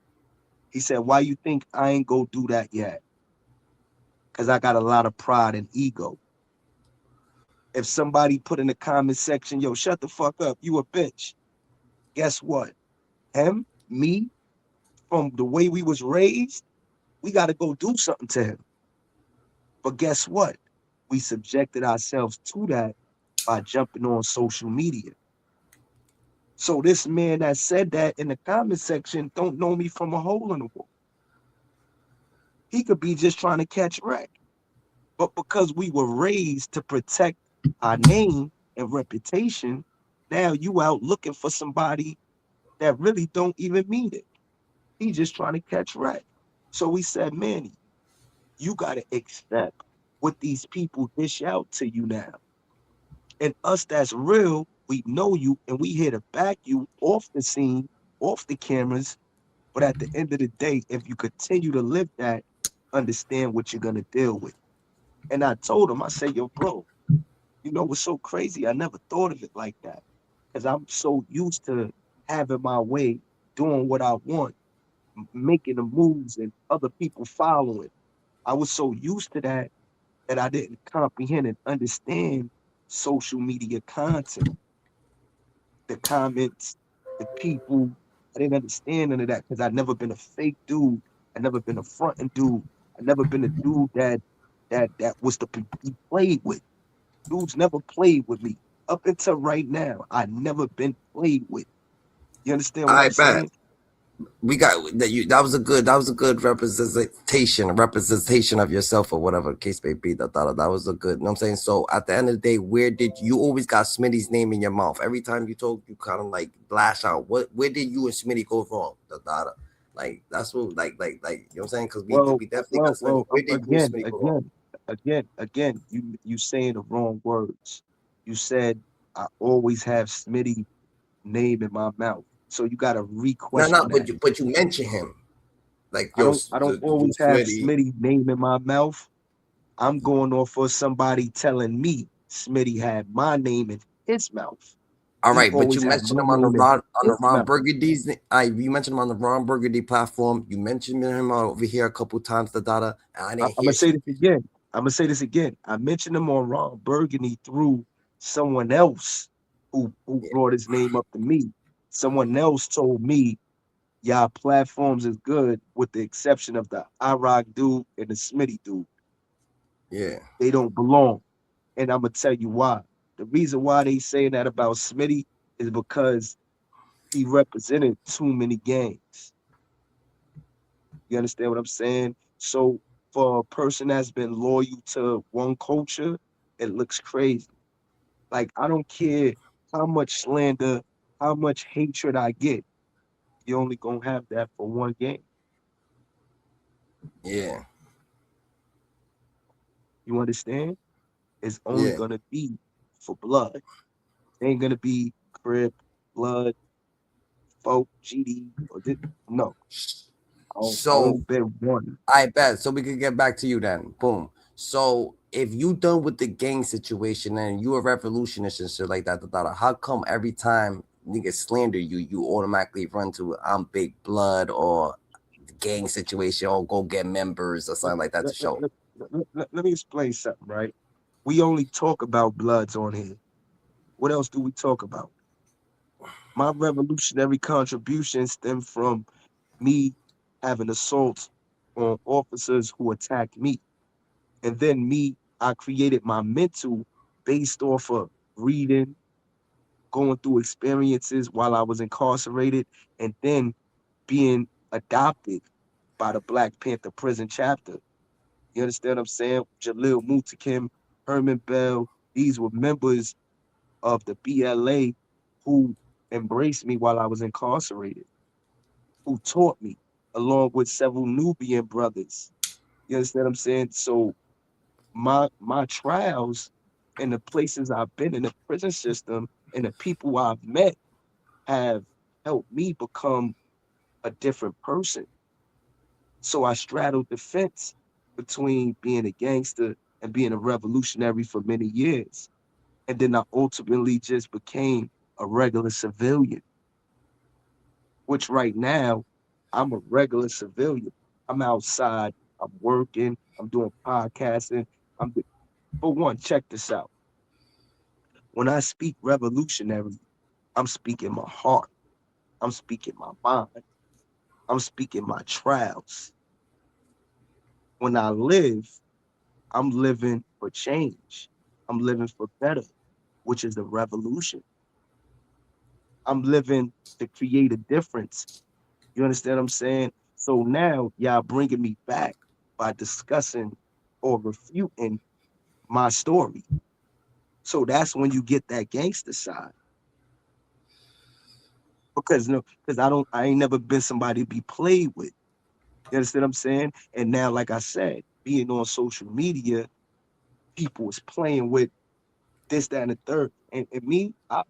He said, why you think I ain't go do that yet? Because I got a lot of pride and ego. If somebody put in the comment section, yo, shut the fuck up, you a bitch. Guess what? Him, me, from the way we was raised, we got to go do something to him. But guess what? We subjected ourselves to that by jumping on social media. So this man that said that in the comment section don't know me from a hole in the wall. He could be just trying to catch wreck. But because we were raised to protect our name and reputation, now you out looking for somebody that really don't even mean it. He just trying to catch wreck. So we said, Manny, you gotta accept what these people dish out to you now. And us that's real, we know you and we here to back you off the scene, off the cameras. But at the end of the day, if you continue to live that, understand what you're gonna deal with. And I told him, I said, yo, bro, you know what's so crazy? I never thought of it like that. Because I'm so used to having my way, doing what I want, making the moves and other people following. I was so used to that that I didn't comprehend and understand social media content, the comments, the people. I didn't understand none of that because I never been a fake dude. I never been a fronting dude. I never been a dude that was to be played with. Dudes never played with me. Up until right now, I never been played with. You understand what I I'm bet saying? we got that. You that was a good representation of yourself or whatever the case may be. That was a good. You know what I'm saying? So at the end of the day, where did you always got Smitty's name in your mouth every time you talk? You kind of like blast out. Where did you and Smitty go wrong? Like that's what you know what I'm saying? Because we definitely got Smitty. Where did you and Again, Smitty go wrong? again. You saying the wrong words. You said I always have Smitty name in my mouth. So you got to No, no, re-question but that. you mention him like I don't always have Smitty. Smitty name in my mouth. I'm going off for somebody telling me Smitty had my name in his mouth. All He right, but you always had mentioned my him name in On the his Ron mouth. Burgundy's. You mentioned him on the Ron Burgundy platform. You mentioned him over here a couple times. The data, and I didn't I'm gonna hear say shit. this again. I'm gonna say this again. I mentioned him on Ron Burgundy through someone else who Yeah, brought his name up to me. Someone else told me, y'all platforms is good with the exception of the Rock dude and the Smitty dude. yeah, They don't belong. And I'm gonna tell you why. The reason why they saying that about Smitty is because he represented too many gangs. You understand what I'm saying? So for a person that's been loyal to one culture, it looks crazy. Like I don't care how much slander, how much hatred I get. You only gonna have that for one game. yeah, You understand? It's only yeah. gonna be for blood. It ain't gonna be crib, blood, folk, GD, or this. No, I only So bet one. I bet. So we could get back to you then. Boom. So if you done with the gang situation and you a revolutionist and shit like that, how come every time niggas slander you, you automatically run to I'm big blood or the gang situation or go get members or Let, something like that to let, let, show? let, let me explain something, right? We only talk about bloods on here. What else do we talk about? My revolutionary contribution stem from me having assaults on officers who attacked me. And then me, I created my mental based off of reading, going through experiences while I was incarcerated, and then being adopted by the Black Panther prison chapter. You understand what I'm saying? Jalil Mutakim, Herman Bell, these were members of the BLA who embraced me while I was incarcerated, who taught me, along with several Nubian brothers. You understand what I'm saying? So my trials and the places I've been in the prison system and the people I've met have helped me become a different person. So I straddled the fence between being a gangster and being a revolutionary for many years. And then I ultimately just became a regular civilian, which right now I'm a regular civilian. I'm outside, I'm working, I'm doing podcasting. I'm for one, check this out. When I speak revolutionary, I'm speaking my heart. I'm speaking my mind. I'm speaking my trials. When I live, I'm living for change. I'm living for better, which is the revolution. I'm living to create a difference. You understand what I'm saying? So now y'all bringing me back by discussing or refuting my story. So that's when you get that gangster side. Because no, because I ain't never been somebody to be played with. You understand what I'm saying? And now, like I said, being on social media, people is playing with this, that, and the third. And me, I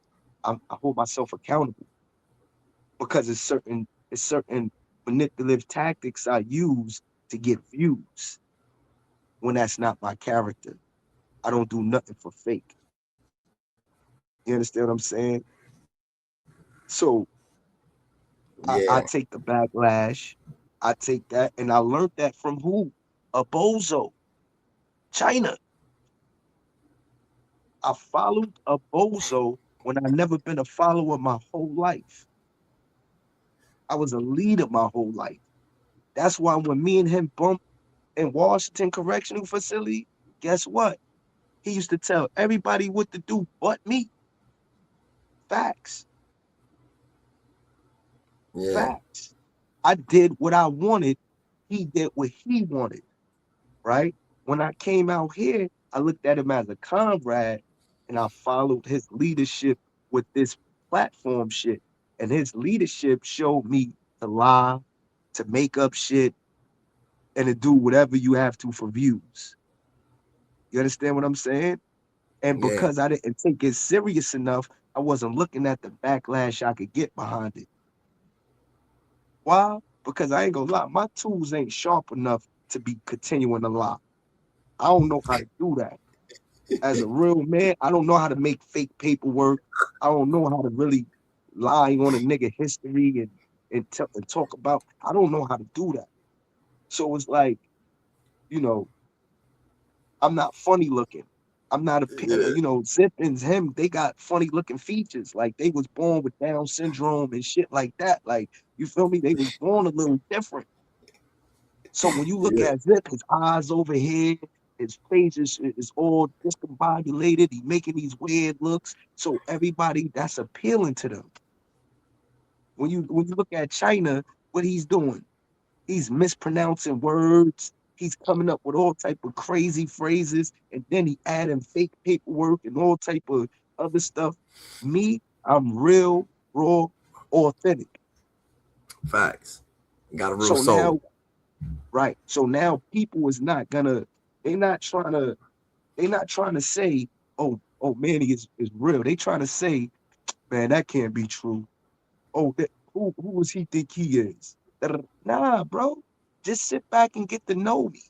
hold myself accountable because it's certain manipulative tactics I use to get views when that's not my character. I don't do nothing for fake. You understand what I'm saying? So Yeah. I take the backlash. I take that, and I learned that from who? A bozo, China. I followed a bozo when I never been a follower my whole life. I was a leader my whole life. That's why when me and him bumped in Washington Correctional Facility, guess what? He used to tell everybody what to do but me. Facts. Yeah. Facts. I did what I wanted. He did what he wanted, right? When I came out here, I looked at him as a comrade and I followed his leadership with this platform shit. And his leadership showed me to lie, to make up shit, and to do whatever you have to for views. You understand what I'm saying? And Yeah. because I didn't take it serious enough, I wasn't looking at the backlash I could get behind it. Why? Because I ain't gonna lie, my tools ain't sharp enough to be continuing to lie. I don't know how to do that. As a real man, I don't know how to make fake paperwork. I don't know how to really lie on a nigga history and talk about. I don't know how to do that. So it's like, you know, I'm not funny looking. I'm not Yeah. Zip and him, they got funny looking features. Like they was born with Down syndrome and shit like that. Like, you feel me? They was born a little different. So when you look Yeah. at Zip, his eyes over here, his face is all discombobulated. He making these weird looks. So everybody that's appealing to them. When you look at China, what he's doing, he's mispronouncing words. He's coming up with all type of crazy phrases, and then he adding fake paperwork and all type of other stuff. Me, I'm real, raw, authentic. Facts. Got a real So soul. now, right? So now people is not gonna. They're not trying to. They're not trying to say, oh, Manny is real. They trying to say, man, that can't be true. Oh, who does he think he is? Nah, bro. Just sit back and get to know me.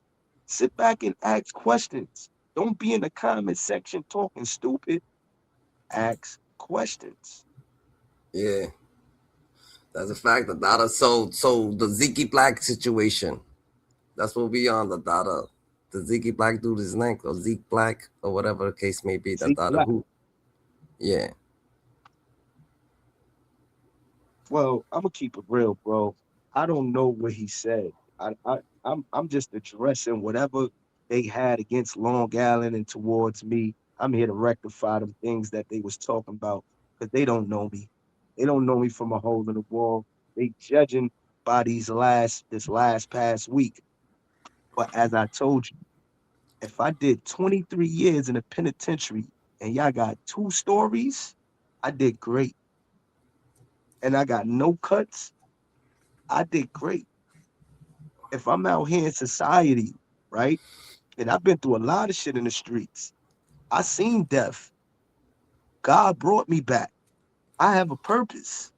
Sit back and ask questions. Don't be in the comment section talking stupid. Ask questions. Yeah. That's a fact. The data. So the Zeke Black situation. That's what we on the data. The Zeke Black dude is named or Zeke Black or whatever the case may be. The Zeke data Black. who. Yeah. Well, I'm gonna keep it real, bro. I don't know what he said. I'm just addressing whatever they had against Long Island and towards me. I'm here to rectify them things that they was talking about because they don't know me. They don't know me from a hole in the wall. They judging by this last past week. But as I told you, if I did 23 years in a penitentiary and y'all got two stories, I did great. And I got no cuts, I did great. If I'm out here in society, right? And I've been through a lot of shit in the streets. I seen death. God brought me back. I have a purpose.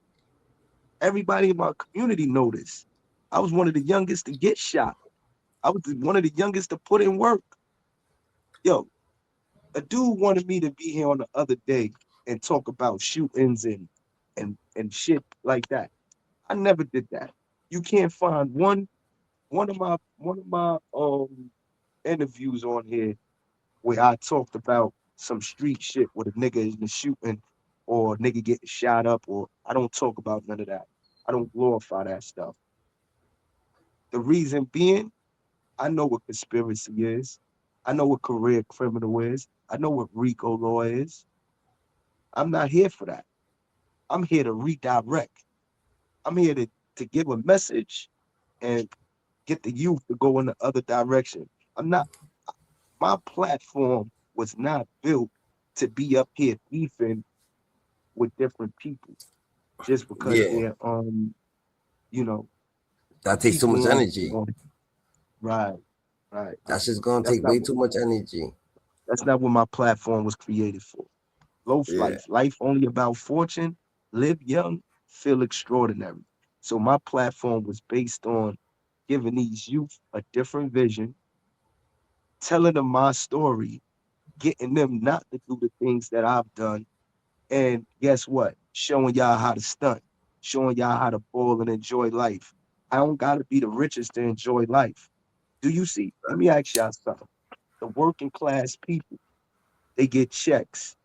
Everybody in my community know this. I was one of the youngest to get shot. I was one of the youngest to put in work. Yo, a dude wanted me to be here on the other day and talk about shootings and shit like that. I never did that. You can't find one of my interviews on here where I talked about some street shit with a nigga in the shooting or a nigga getting shot up, or I don't talk about none of that. I don't glorify that stuff. The reason being, I know what conspiracy is. I know what career criminal is. I know what RICO law is. I'm not here for that. I'm here to redirect. I'm here to give a message and get the youth to go in the other direction. I'm not My platform was not built to be up here beefing with different people just because Yeah. they're you know That takes too much people energy. on right, right. That's just gonna That's take not way what too much energy. that's not what my platform was created for. Loaf Yeah. life, life only about fortune, live young, feel extraordinary. So my platform was based on giving these youth a different vision, telling them my story, getting them not to do the things that I've done. And guess what? Showing y'all how to stunt, showing y'all how to ball and enjoy life. I don't gotta be the richest to enjoy life. Do you see? Let me ask y'all something. The working class people, They get checks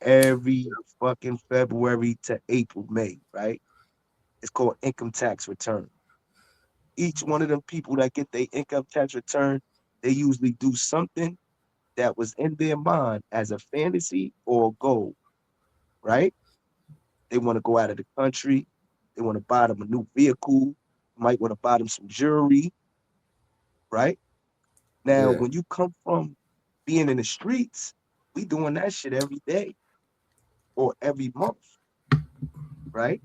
every fucking February to April, May, right? It's called income tax return. Each one of them people that get their income tax return, they usually do something that was in their mind as a fantasy or a goal, right? They want to go out of the country. They want to buy them a new vehicle. Might want to buy them some jewelry, right? Now, Yeah. when you come from being in the streets, we doing that shit every day or every month, right?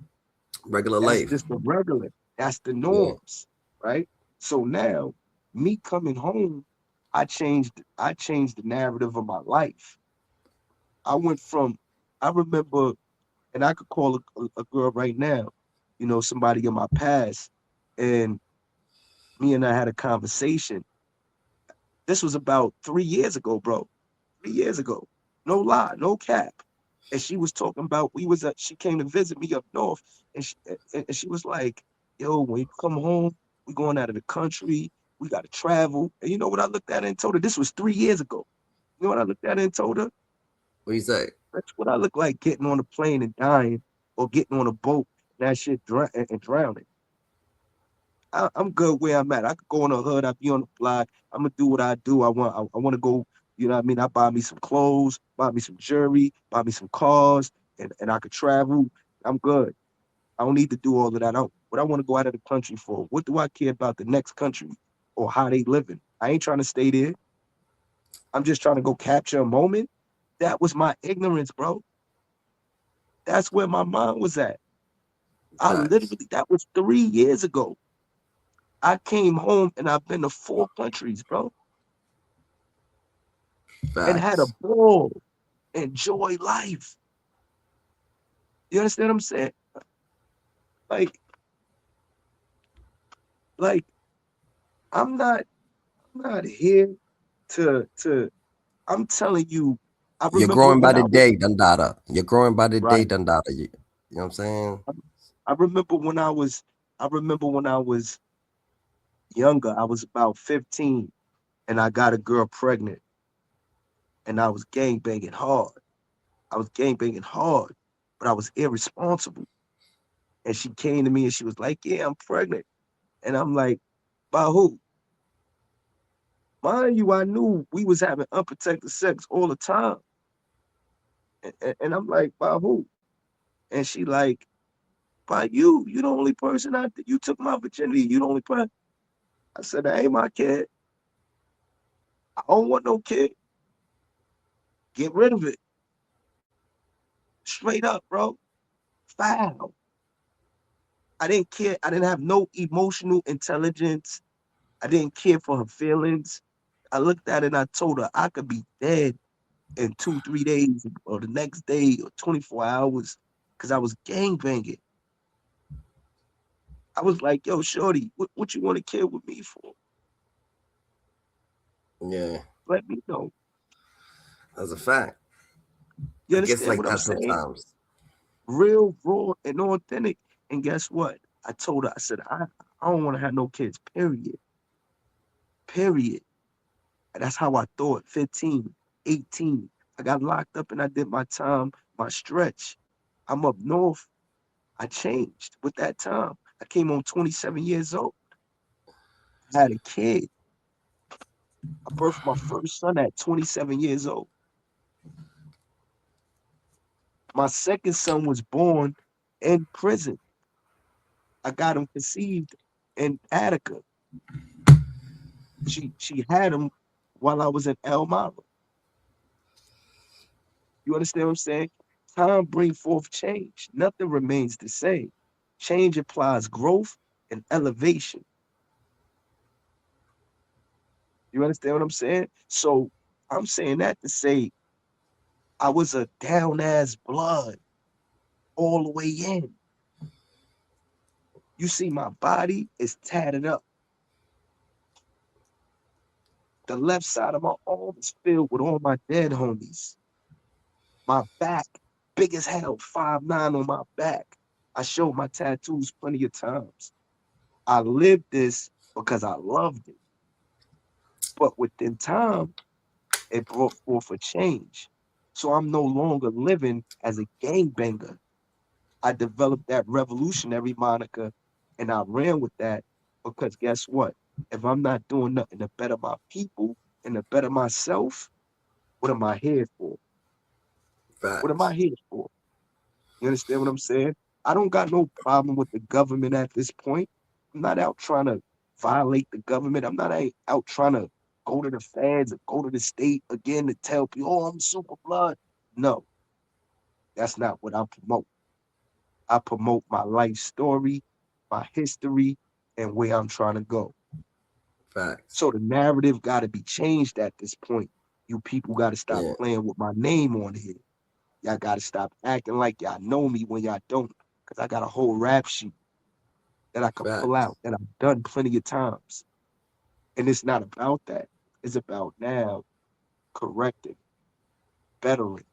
Regular That's life. just the regular. That's the Yeah. norms, right? So now, me coming home, I changed the narrative of my life. I went from, I remember, and I could call a girl right now, somebody in my past, and me and I had a conversation. This was about 3 years ago, bro. 3 years ago. No lie, no cap. And she was talking about she came to visit me up north, and she was like, "Yo, when you come home, we going out of the country. We got to travel." And you know what I looked at her and told her? This was 3 years ago. You know what I looked at her and told her? What you say? That's what I look like getting on a plane and dying, or getting on a boat and that shit and drowning. I'm good where I'm at. I could go in the hood. I be on the block. I'm gonna do what I do. I want to go. You know what I mean? I buy me some clothes, buy me some jewelry, buy me some cars, and I could travel. I'm good. I don't need to do all of that. What I want to go out of the country for? What do I care about the next country or how they living? I ain't trying to stay there. I'm just trying to go capture a moment. That was my ignorance, bro. That's where my mind was at. Facts. That was 3 years ago. I came home and I've been to 4 countries, bro, and had a Facts. ball, enjoy life. You understand what I'm saying? Like, like I'm not, I'm not here to. I'm telling you. I You're remember growing by when the I was day, Dundada. You're growing by the day, right. Dundada. You know what I'm saying? I, I remember when I was. I remember when I was younger. I was about 15, and I got a girl pregnant, and I was gang banging hard. I was gang banging hard, but I was irresponsible. And she came to me and she was like, "Yeah, I'm pregnant." And I'm like, "By who?" Mind you, I knew we was having unprotected sex all the time. And I'm like, "By who?" And she like, "By you. You the only person you took my virginity. You the only person." I said, "That ain't my kid. I don't want no kid. Get rid of it. Straight up, bro. Foul." I didn't care. I didn't have no emotional intelligence. I didn't care for her feelings. I looked at it and I told her I could be dead in 2, 3 days or the next day or 24 hours because I was gang banging. I was like, "Yo, shorty, what you want to kill with me for? Yeah. Let me know." That's a fact. You I guess understand like what I'm that saying? sometimes. Real, raw, and authentic. And guess what? I told her, I said, I don't want to have no kids, period. Period. And that's how I thought, 15, 18. I got locked up and I did my time, my stretch. I'm up north. I changed with that time. I came on 27 years old. I had a kid. I birthed my first son at 27 years old. My second son was born in prison. I got him conceived in Attica. She had him while I was in Elmira. You understand what I'm saying? Time brings forth change. Nothing remains the same. Change implies growth and elevation. You understand what I'm saying? So I'm saying that to say I was a down ass blood all the way in. You see, my body is tatted up. The left side of my arm is filled with all my dead homies. My back, big as hell, 5'9" on my back. I showed my tattoos plenty of times. I lived this because I loved it. But within time, it brought forth a change. So I'm no longer living as a gangbanger. I developed that revolutionary moniker and I ran with that because guess what? If I'm not doing nothing to better my people and to better myself, what am I here for? What am I Facts. here for? You understand what I'm saying? I don't got no problem with the government at this point. I'm not out trying to violate the government. I'm not out trying to go to the feds or go to the state again to tell people, oh, I'm super blood. No, that's not what I promote. I promote my life story, my history, and where I'm trying to go. Facts. So the narrative got to be changed at this point. You people got to stop Yeah. playing with my name on here. Y'all got to stop acting like y'all know me when y'all don't. Because I got a whole rap sheet that I could pull Facts. out that I've done plenty of times. And it's not about that. It's about now correcting, bettering,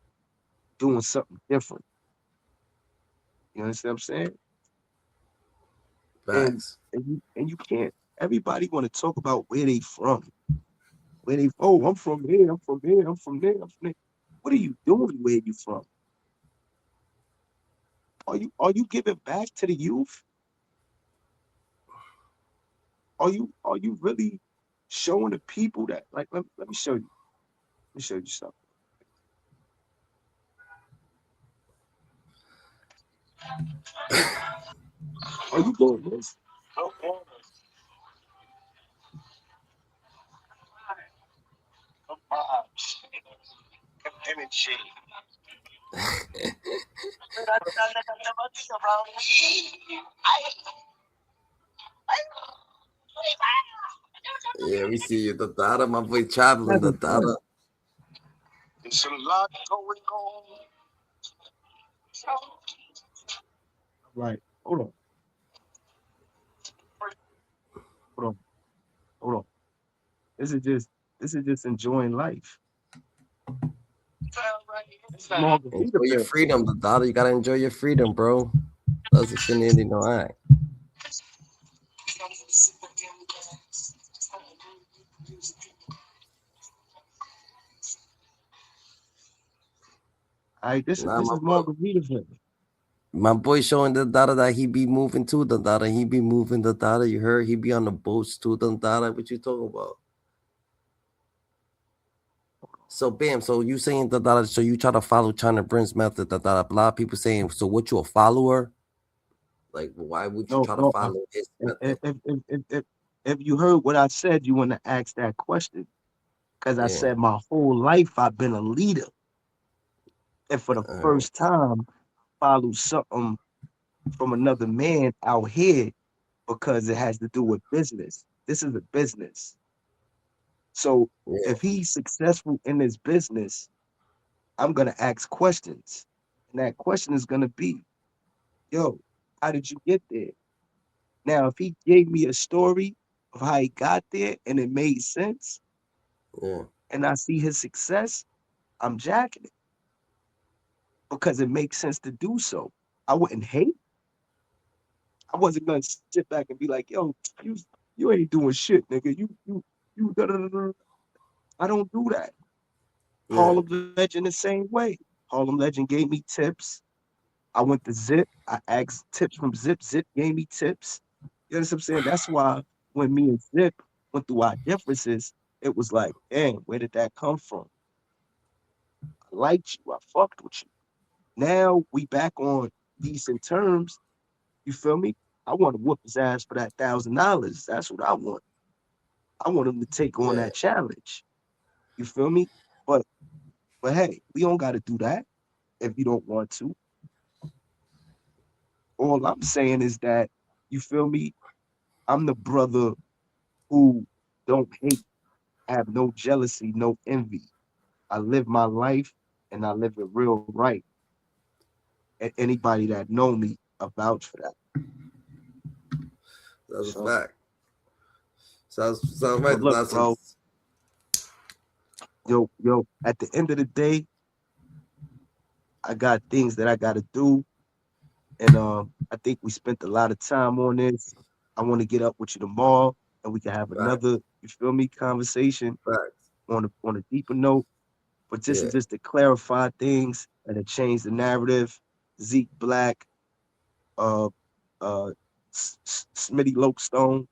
doing something different. You understand what I'm saying? And Facts. and you can't. Everybody want to talk about where they from. Where they, oh, I'm from here, I'm from here, I'm from there, I'm from there. What are you doing where you from? Are you giving back to the youth? Are you really showing the people that like let me show you. Let me show you something. Are you doing this? Yeah, we see you, the daughter, my boy traveling, the Having daughter. fun. There's a lot going on. Right. Hold on, hold on. This is just this is just enjoying life. This is Enjoy your Margaritaville. freedom, the daughter. You gotta enjoy your freedom, bro. That's the shenanigans, no act. All right, this is Nah, this is Margaritaville. my boy showing the daughter that he be moving to the daughter. He be moving the daughter. You heard he be on the boats to the daughter. What you talking about? So bam. So you saying the daughter? So you try to follow China Brim's method? The daughter. A lot of people saying. So what you a follower? Like why would you No, try to no. follow his If if method? if if, if, if if you heard what I said, you want to ask that question because I Yeah. said my whole life I've been a leader, and for the Uh, first time, follow something from another man out here because it has to do with business. This is a business. So yeah. if he's successful in his business, I'm gonna ask questions. And that question is gonna be, yo, how did you get there? Now, if he gave me a story of how he got there and it made sense Yeah. and I see his success, I'm jacking it because it makes sense to do so. I wouldn't hate. I wasn't gonna sit back and be like, yo, you ain't doing shit, nigga. You da, da, da, da. I don't do that. Yeah. Harlem Legend the same way. Harlem Legend gave me tips. I went to Zip. I asked tips from Zip. Zip gave me tips. You understand what I'm saying? That's why when me and Zip went through our differences, it was like, damn, where did that come from? I liked you. I fucked with you. Now we back on decent terms. You feel me? I want to whoop his ass for that $1,000. That's what I want. I want him to take on Yeah. that challenge. You feel me? But but hey, we don't got to do that if you don't want to. All I'm saying is that you feel me. I'm the brother who don't hate, have no jealousy, no envy. I live my life and I live it real right. And anybody that know me, I vouch for that. That's a So, fact. Sounds right. but look, That's bro, yo, at the end of the day, I got things that I gotta do. And I think we spent a lot of time on this. I want to get up with you tomorrow and we can have fact. another, you feel me, conversation Fact. on a deeper note. But this Yeah. is just to clarify things and to change the narrative. Zeke Black, uh, Smitty Lokestone,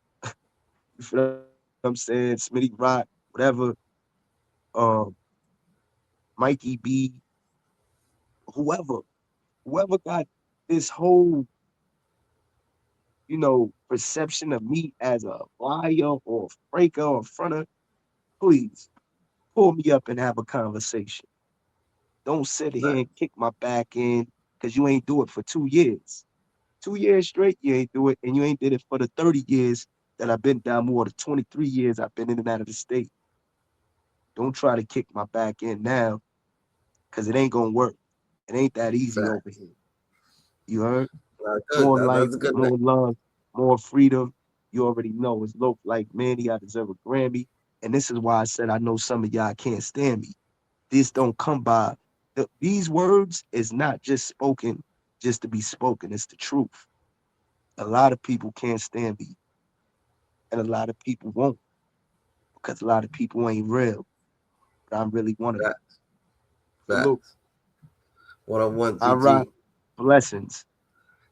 you feel what I'm saying? Smitty Rock, whatever. Um, Mikey B, whoever, whoever got this whole, perception of me as a liar or breaker or fronter, please pull me up and have a conversation. Don't sit here and kick my back in because you ain't do it for 2 years. 2 years straight, you ain't do it, and you ain't did it for the 30 years that I've been down, more than 23 years I've been in and out of the state. Don't try to kick my back in now because it ain't gonna work. It ain't that easy over Facts. here. You heard? Good. More life, That's a good name. more love, more freedom. You already know it's low like Manny. I deserve a Grammy. And this is why I said I know some of y'all can't stand me. This don't come by. These words is not just spoken just to be spoken. It's the truth. A lot of people can't stand me, and a lot of people won't because a lot of people ain't real. But I'm really one of them. Facts. Salute. Facts. What I want, I rock GG. blessings.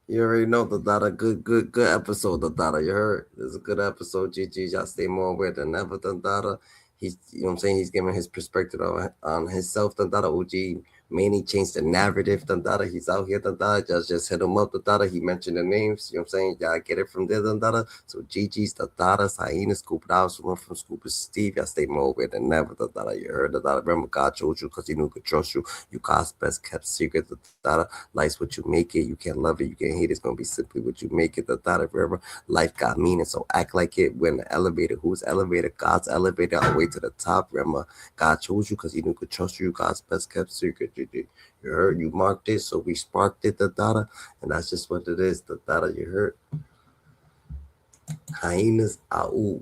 You already know the Dada. Good episode, the Dada. You heard? It's a good episode, GG. Y'all stay more aware than ever, the Dada. He's, you know what I'm saying? He's giving his perspective on himself, the Dada. OG Manny changed the narrative, the Dada. He's out here, the Dada. Just hit him up, the Dada. He mentioned the names, you know what I'm saying? Y'all get it from there, the Dada. So GG's, the Dada, Hyena, Scoop It Out, someone from Scoop Steve. Y'all stay more aware than ever, the Dada. You heard, the Dada. Remember, God chose you because he knew he could trust you. You God's best kept secret, the Dada. Life's what you make it. You can't love it. You can't hate it. It's gonna be simply what you make it. The thought of forever. Life got meaning. So act like it. We're in the elevator. Who's elevator? God's elevator. All the way to the top. Remember, God chose you because He knew could trust you. God's best kept secret. You heard. You marked it. So we sparked it. The data, and that's just what it is. The data. You heard. Hyenas. Ow.